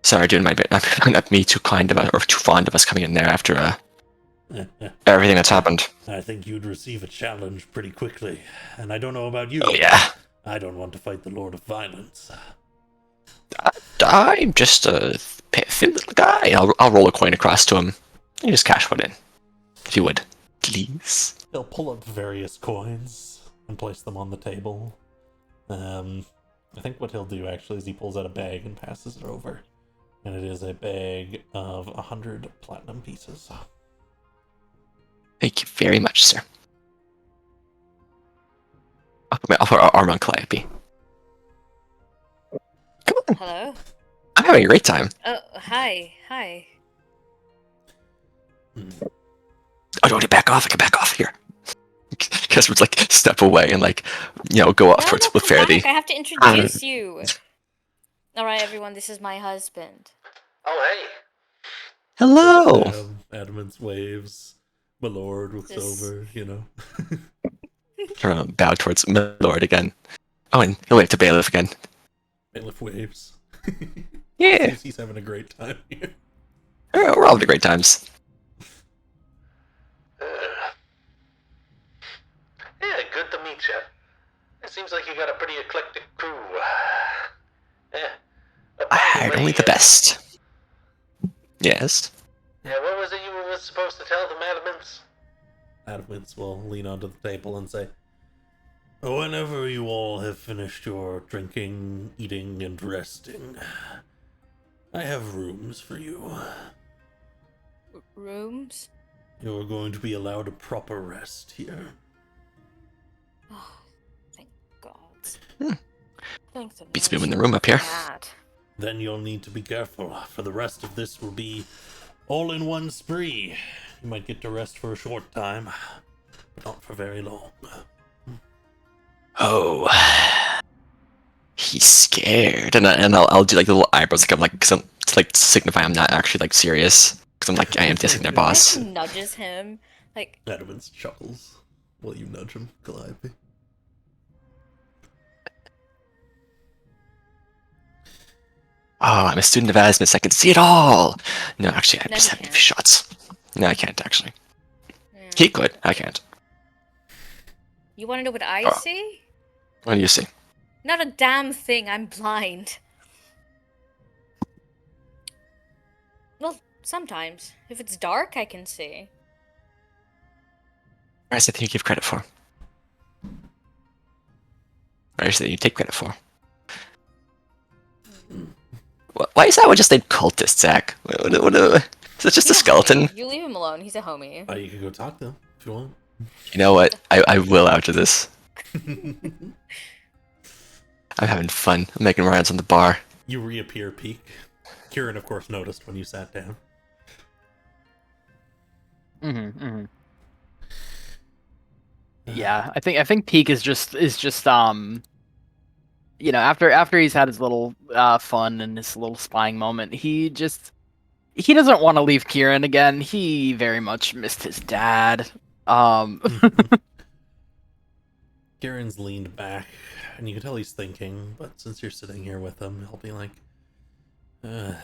Sarah Dune might not be too kind of us, or too fond of us coming in there after everything that's happened. I think you'd receive a challenge pretty quickly. And I don't know about you. Oh yeah. I don't want to fight the Lord of Violence. I'm just a thin little guy. I'll roll a coin across to him. You just cash one in, if you would, please. He'll pull up various coins and place them on the table. I think what he'll do actually is he pulls out a bag and passes it over. And it is a bag of 100 platinum pieces. Thank you very much, sir. I'll put my arm on Calliope. Come on, Hello? I'm having a great time. Oh, hi. Hi. Oh, do I back off? I can back off here. Casper's like step away and go up towards come Faraday. back. I have to introduce you. Alright, everyone, this is my husband. Oh, hey. Hello. Adamance waves. My lord looks This- over, Bow towards Milord again. Oh, and he'll wave to Bailiff again. Bailiff waves. Yeah, Seems he's having a great time here. we're all having great times. Yeah, good to meet you. It seems like you got a pretty eclectic crew. Yeah. I hired only the best. Yes. Yeah, what was it you were supposed to tell them, Adamance? Adamance will lean onto the table and say, whenever you all have finished your drinking, eating, and resting, I have rooms for you. Rooms? You're going to be allowed a proper rest here. Oh, thank God. Hmm. Thanks. Beats me in the room up here. God. Then you'll need to be careful, for the rest of this will be all in one spree. You might get to rest for a short time, but not for very long. Oh. He's scared. And I'll do the little eyebrows to signify I'm not actually serious. Because I am dissing their boss. Just nudges him. Like, Adamance chuckles while you nudge him, Calliope. Oh, I'm a student of Asmus. I can see it all. No, actually, I No, just you have a few can't. shots. No, I can't actually. yeah. He could. I can't. You want to know what I Oh. see? What do you see? Not a damn thing, I'm blind. Well, sometimes. If it's dark, I can see. Whereas I think you give credit for. Whereas that you take credit for. Why is that one just named cultist, Zach? Is that just a He's skeleton? homie. You leave him alone, he's a homie. You can go talk to him if you want. You know what? I will after this. I'm having fun. I'm making rounds on the bar. You reappear, Peak. Kieran, of course, noticed when you sat down. Yeah, I think Peak is just you know, after he's had his little fun and his little spying moment, he doesn't want to leave Kieran again. He very much missed his dad. Kieran's leaned back, and you can tell he's thinking, but since you're sitting here with him, he'll be like, if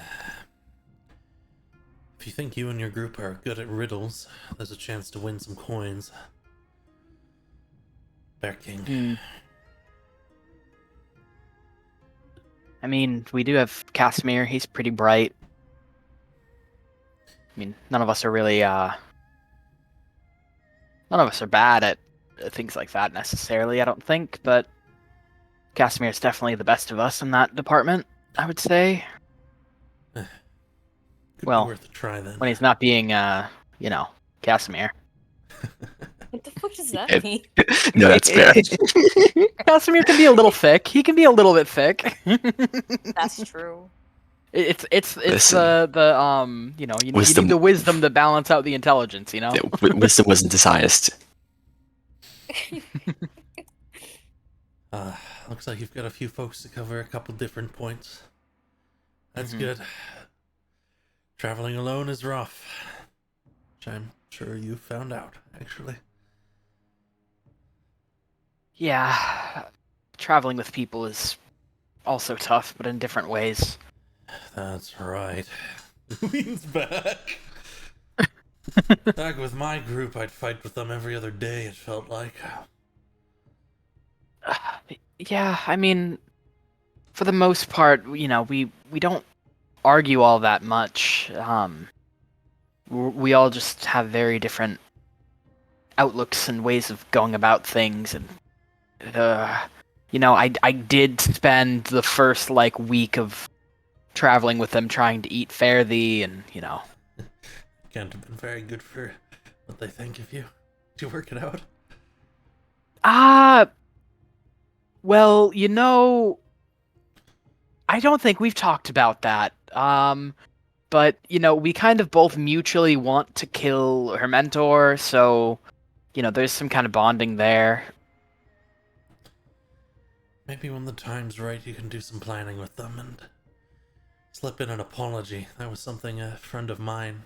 you think you and your group are good at riddles, there's a chance to win some coins. Bear King. I mean, we do have Casimir. He's pretty bright. I mean, none of us are really none of us are bad at things like that necessarily, I don't think, but Casimir is definitely the best of us in that department, I would say. Could Well, be worth a try then. when he's not being, you know, Casimir. What the fuck does that It- mean? No, that's fair. Casimir can be a little thick. He can be a little bit thick. That's true. It's Listen. the you know, you Wisdom. need the wisdom to balance out the intelligence, you know. Wisdom wasn't his highest. Looks like you've got a few folks to cover a couple different points. That's Mhm. good. Traveling alone is rough. Which I'm sure you found out, actually. Yeah, traveling with people is also tough, but in different ways. That's right. Leans back. Back with my group, I'd fight with them every other day, it felt like. Yeah, I mean, for the most part, you know, we don't argue all that much. We all just have very different outlooks and ways of going about things, and you know, I did spend the first like week of traveling with them trying to eat fare-thee, and you know. Can't have been very good for what they think of you. Did you work it out? Well, you know, I don't think we've talked about that. But you know, we kind of both mutually want to kill her mentor, so you know, there's some kind of bonding there. Maybe when the time's right, you can do some planning with them and slip in an apology. That was something a friend of mine,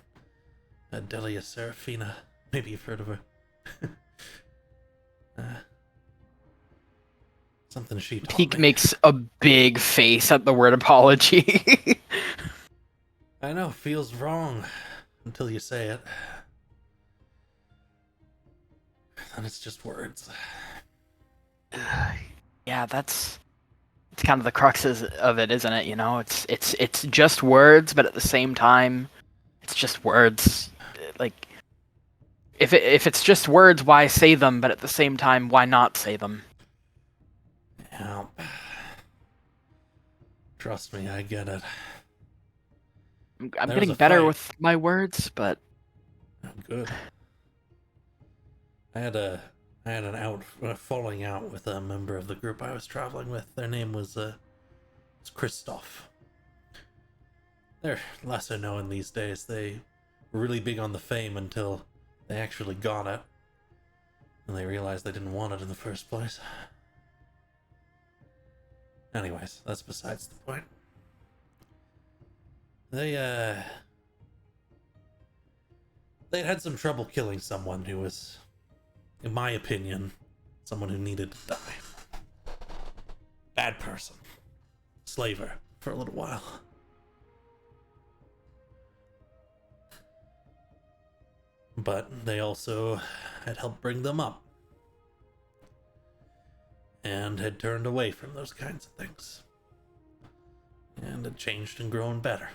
Delia Serafina, maybe you've heard of her. Something she taught Peak me. makes a big face at the word apology. I know, feels wrong until you say it. And it's just words. Yeah, it's kind of the crux of it, isn't it? You know, it's just words, but at the same time, it's just words. Like, if it's just words, why say them? But at the same time, why not say them? Yeah. Trust me, I get it. I'm There was getting a better fight. with my words, but Good. I had an falling out with a member of the group I was traveling with. Their name was Christoph. They're lesser known these days. They were really big on the fame until they actually got it, and they realized they didn't want it in the first place. Anyways, that's besides the point. They'd had some trouble killing someone who was, in my opinion, someone who needed to die. Bad person. Slaver for a little while. But they also had helped bring them up. and had turned away from those kinds of things, and had changed and grown better.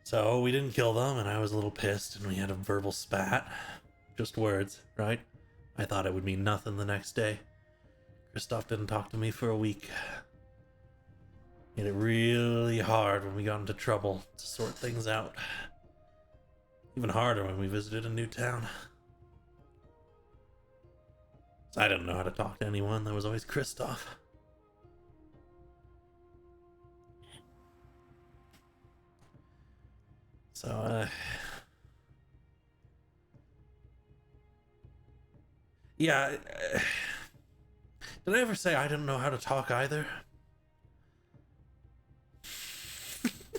So we didn't kill them, and I was a little pissed, and we had a verbal spat. Just words, right? I thought it would mean nothing the next day. Kristoff didn't talk to me for a week. Made it really hard when we got into trouble to sort things out. Even harder when we visited a new town. So I didn't know how to talk to anyone. There was always Kristoff. So, yeah. Did I ever say I didn't know how to talk either?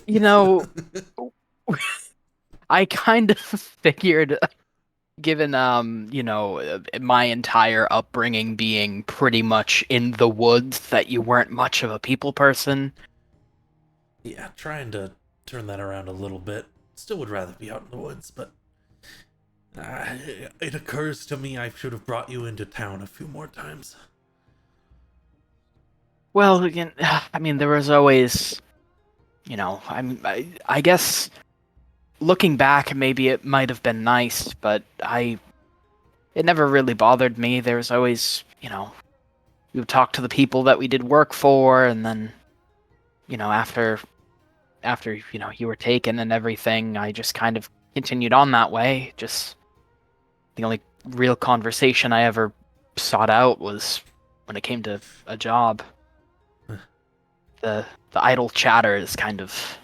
You know, I kind of figured, given my entire upbringing being pretty much in the woods, that you weren't much of a people person. Yeah, trying to turn that around a little bit. Still would rather be out in the woods, but it occurs to me I should have brought you into town a few more times. Well, again, I mean, there was always, I guess, looking back, maybe it might have been nice, but it never really bothered me. There was always, we would talk to the people that we did work for, and then, after you were taken and everything, I just kind of continued on that way. Just the only real conversation I ever sought out was when it came to a job. The idle chatter is kind of,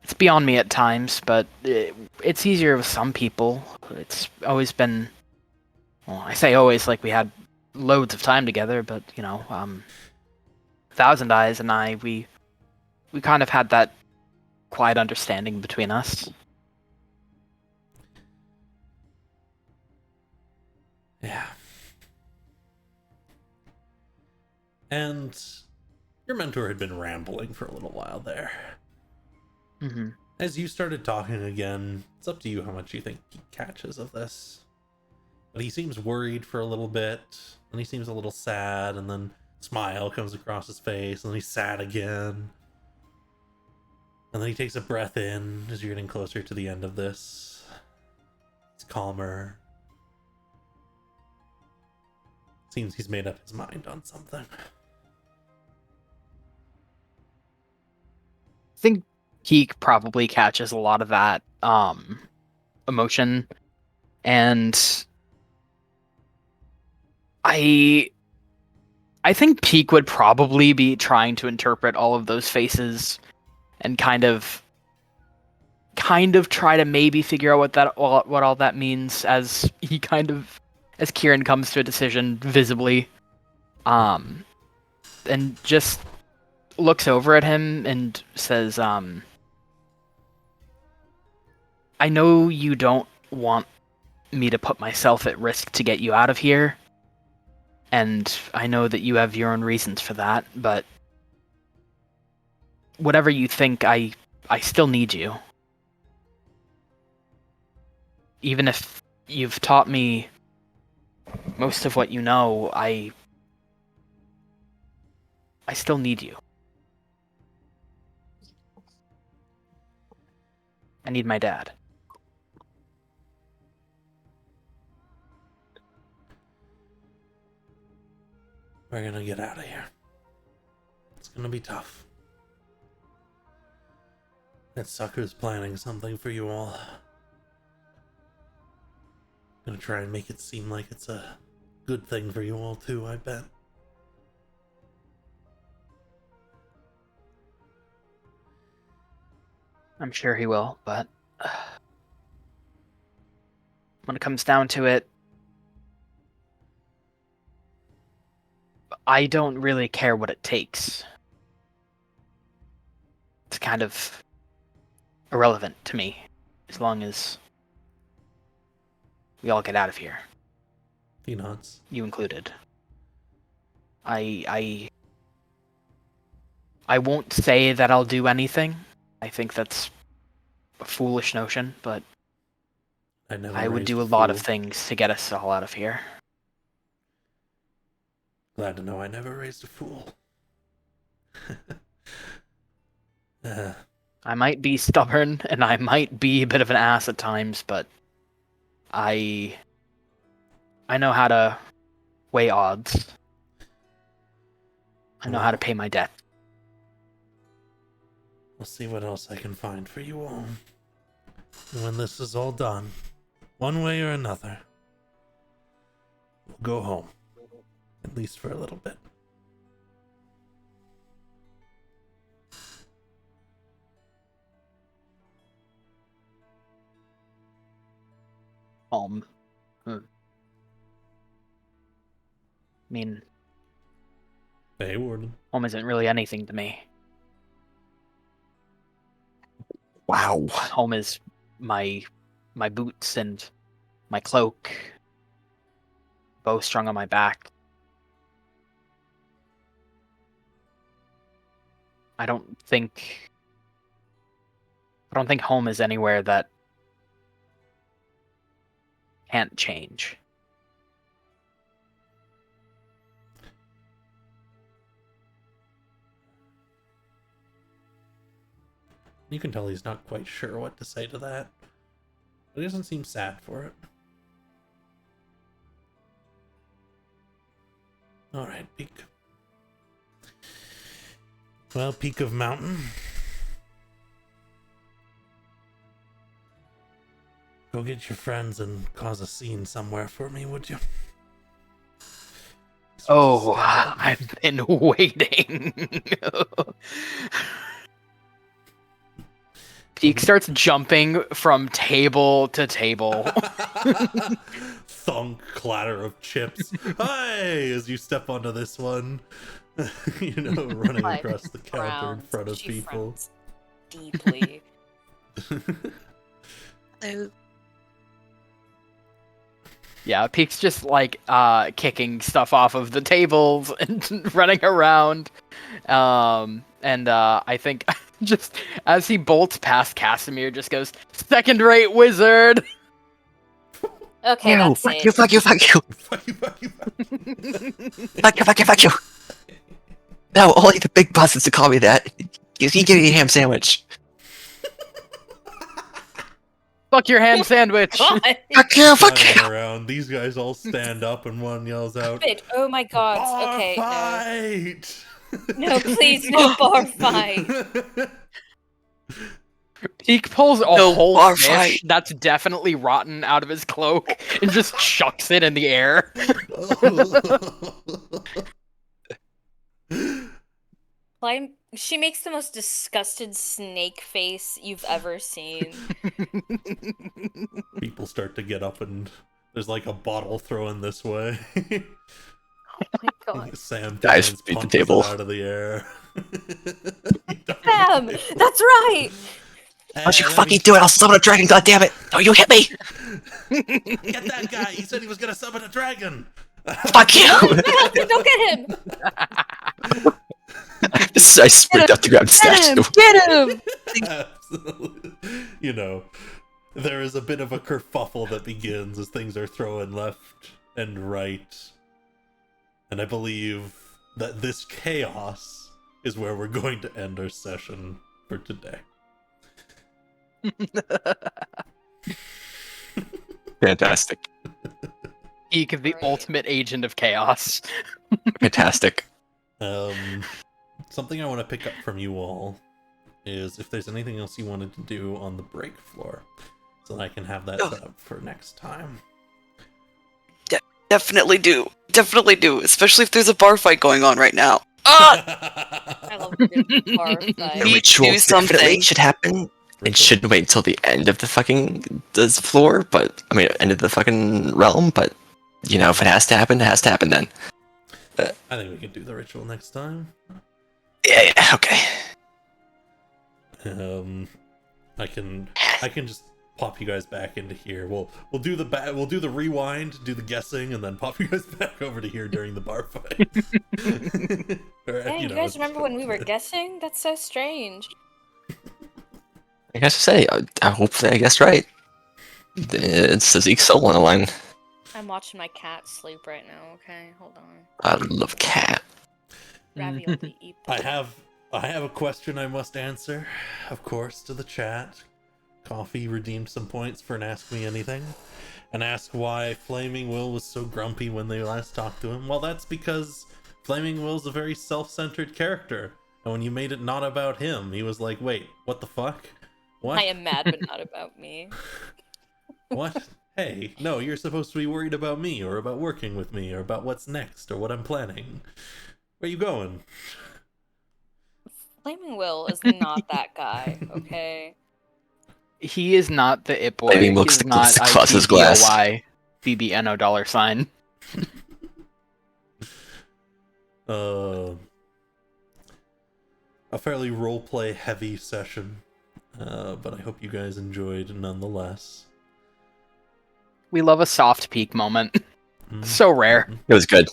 it's beyond me at times, but it's easier with some people. It's always been, well, I say always like we had loads of time together, but Thousand Eyes and I, we kind of had that quiet understanding between us. Yeah. And your mentor had been rambling for a little while there. Mm-hmm. As you started talking again, it's up to you how much you think he catches of this. But he seems worried for a little bit, and he seems a little sad, and then a smile comes across his face, and then he's sad again. And then he takes a breath in as you're getting closer to the end of this. It's calmer. Seems he's made up his mind on something. I think he probably catches a lot of that emotion, and I think Peak would probably be trying to interpret all of those faces and kind of try to maybe figure out what all that means as Kieran comes to a decision visibly, and just looks over at him and says, I know you don't want me to put myself at risk to get you out of here, and I know that you have your own reasons for that, but whatever you think, I still need you. Even if you've taught me most of what you know, I still need you. I need my dad. We're gonna get out of here. It's gonna be tough. That sucker's planning something for you all. Gonna try and make it seem like it's a good thing for you all too, I bet. I'm sure he will, but when it comes down to it, I don't really care what it takes. It's kind of irrelevant to me, as long as we all get out of here. He nods. You included. I won't say that I'll do anything. I think that's a foolish notion, but never I would raised do a lot of fool. things to get us all out of here. Glad to know I never raised a fool. uh, I might be stubborn and I might be a bit of an ass at times, but I know how to weigh odds. I know how to pay my debt. We'll see what else I can find for you all. And when this is all done, one way or another, we'll go home. At least for a little bit. I mean, Hey, Warden. home isn't really anything to me. Wow. Home is my boots and my cloak, bow strung on my back. I don't think home is anywhere that can't change. You can tell he's not quite sure what to say to that. But he doesn't seem sad for it. Alright, Peak. Well, Peak of Mountain. Go get your friends and cause a scene somewhere for me, would you? Oh, I've been waiting. Peak starts jumping from table to table. Thunk clatter of chips. Hi! As you step onto this one. Running Like, across the counter in frowns. front of She people. frowns deeply. Yeah, Peak's just like kicking stuff off of the tables and running around. I think just as he bolts past Casimir, just goes, "Second-rate wizard." Okay, No, that's fuck it. you, fuck you, fuck you, Fuck you, fuck you, fuck you. fuck you, fuck you, fuck you. No, only the big boss is to call me that. You give me a ham sandwich. Fuck your ham sandwich. God. Fuck you, fuck Running you. around. These guys all stand up and one yells out, Wait, oh my god. "Bar Okay, no. fight!" No, please, no bar fight. Peak pulls a No, whole bar fish fight. that's definitely rotten out of his cloak and just chucks it in the air. She makes the most disgusted snake face you've ever seen. People start to get up and there's like a bottle thrown this way. Oh my god. Sam Guys, Dickens beat the punches table. it out of the air. Bam! That's right! Why don't you fucking do it? I'll summon a dragon, goddammit! No, you hit me! Get that guy! He said he was gonna summon a dragon! Fuck you! Don't get him! I sprint up to grab the statue. Get him! Absolutely. There is a bit of a kerfuffle that begins as things are thrown left and right. And I believe that this chaos is where we're going to end our session for today. Fantastic. Peak, the ultimate agent of chaos. Fantastic. Something I want to pick up from you all is if there's anything else you wanted to do on the break floor, so that I can have that set up for next time. Definitely do. Definitely do. Especially if there's a bar fight going on right now. I love a good bar The fight. Need ritual to do something. definitely should happen. It shouldn't wait until the end of the fucking floor, but end of the fucking realm. But if it has to happen, it has to happen then. I think we can do the ritual next time. Yeah, okay. I can just pop you guys back into here. We'll do the rewind, do the guessing, and then pop you guys back over to here during the bar fight. Yeah, you guys remember when we were guessing? That's so strange. I guess to say, hopefully I guessed right. It's a Zeke solo on the line. I'm watching my cat sleep right now. Okay, hold on. I love cat. Ravioli. Eat I have a question I must answer, of course, to the chat. Coffee redeemed some points for an Ask Me Anything, and asked why Flaming Will was so grumpy when they last talked to him. Well, that's because Flaming Will's a very self-centered character, and when you made it not about him, he was like, wait, what the fuck? What? I am mad, but not about me. What? Hey, no, you're supposed to be worried about me, or about working with me, or about what's next, or what I'm planning. Where you going? Flaming Will is not that guy, okay? He is not the it boy. Flaming Will's He's the not closest glass. BBNO $. A fairly roleplay heavy session, but I hope you guys enjoyed nonetheless. We love a soft peak moment. Mm. So rare. It was good.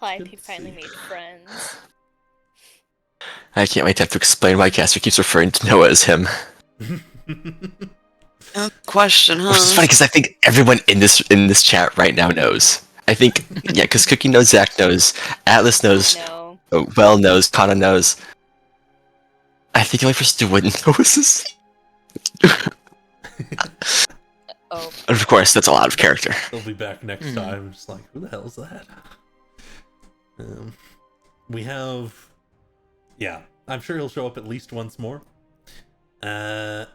Hi, Good he to finally see. made friends. I can't wait to have to explain why Caster keeps referring to Noah as him. Question, Which is huh? funny because I think everyone in this chat right now knows. I think because Cookie knows, Zach knows, Atlas knows, No. Well knows, Kana knows. I think the only person who wouldn't know is this. Oh, And of course, that's all out of character. They'll be back next Mhm. time. Just like, who the hell is that? We have, yeah, I'm sure he'll show up at least once more. There's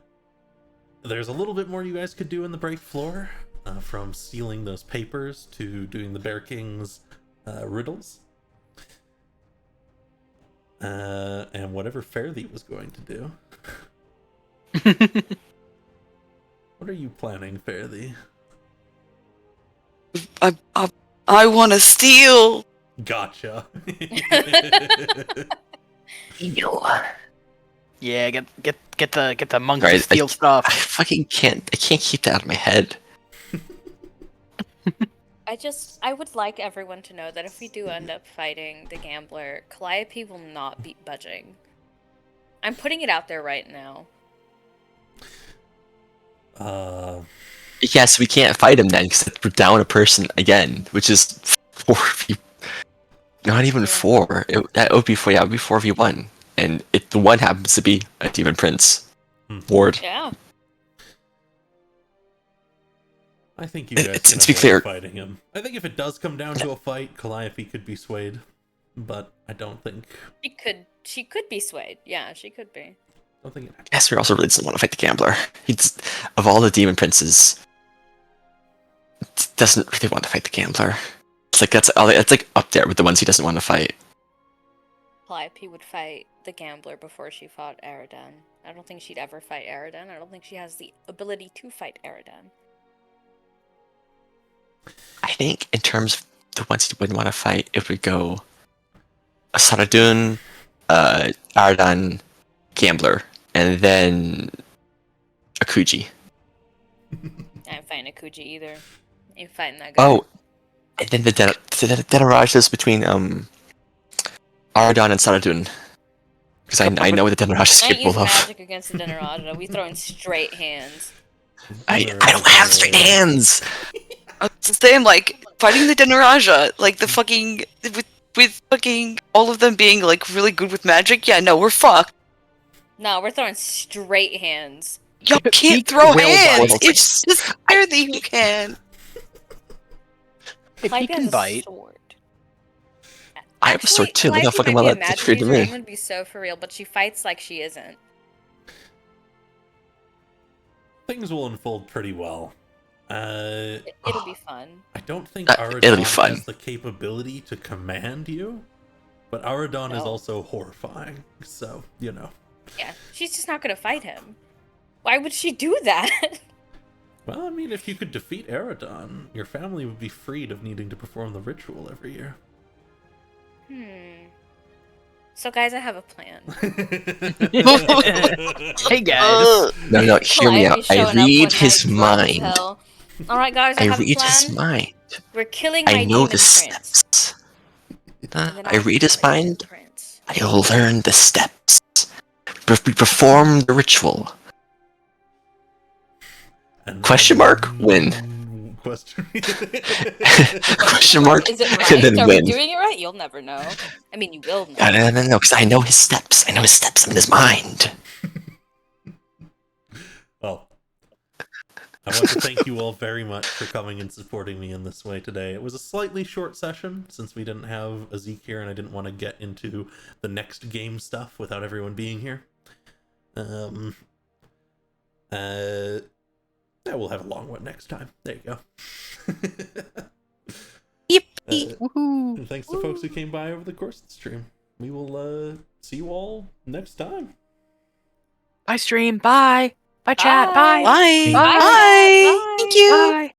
a little bit more you guys could do in the break floor, from stealing those papers to doing the Bear King's riddles, and whatever Fairly was going to do. What are you planning, Fairly? I want to steal. Gotcha. Yeah, get the monk Right, to steal I stuff. fucking can't. I can't keep that out of my head. I would like everyone to know that if we do end up fighting the gambler, Calliope will not be budging. I'm putting it out there right now. Yes, we can't fight him then because we're down a person again, which is 4v. Not even Yeah. 4. That would be 4. Yeah, it would be 4v1, and the one happens to be a Demon Prince ward. Yeah. I think you guys It's- can to be avoid clear- fighting him. I think if it does come down to a fight, Calliope could be swayed, but I don't think She could be swayed. Yeah, she could be. it Caster also really doesn't want to fight the Gambler. He's of all the Demon Princes, doesn't really want to fight the Gambler. It's like that's like up there with the ones he doesn't want to fight. Calliope would fight the gambler before she fought Aradan. I don't think she'd ever fight Aradan. I don't think she has the ability to fight Aradan. I think in terms of the ones he wouldn't want to fight, it would go Saradun, Ardan, Gambler, and then Akuji. I ain't fighting Akuji either. Ain't fighting that guy. Oh, and then the Denarajas between Aradan and Saradun. Because I know what the Denaraj is I ain't use capable of. magic against the Denarada. We throwing straight hands. I don't have straight hands! I was saying, like, fighting the Denaraja, like the fucking with fucking all of them being like really good with magic. Yeah, no, we're fucked. No, we're throwing straight hands. Y'all can't Peak throw will hands. bite. It's just barely who can. If he Calliope can has a bite, sword. I have a sword too. Look how Calliope fucking might well be a that's magic free to user, me. I'm gonna be so for real, but she fights like she isn't. Things will unfold pretty well. It'll be fun. I don't think It'll be Aradan fun. has the capability to command you, but Aradan is No. also horrifying, so, you know. Yeah, she's just not gonna fight him. Why would she do that? Well, I mean, if you could defeat Aradan, your family would be freed of needing to perform the ritual every year. So, guys, I have a plan. hey guys, No, hear me out. Calliope's I showing up read one his night drunk as mind. hell. All right, guys, I I have a read his plan. mind. We're killing my I know demon the prince. steps. and then I read his fight the mind. prince. I learn the steps. We perform the ritual. And Question mark, win. Question. Question mark, Is it and right? then Are win. we doing it right? You'll never know. I mean, you will know. No, because I know his steps. I'm in his mind. Well, I want to thank you all very much for coming and supporting me in this way today. It was a slightly short session since we didn't have a Zeke here and I didn't want to get into the next game stuff without everyone being here. Yeah, we'll have a long one next time. There you go. Woohoo! And thanks to folks who came by over the course of the stream. We will see you all next time. Bye, stream. Bye. Bye, chat. Bye. Bye. Bye. Bye. Bye. Thank you. Bye.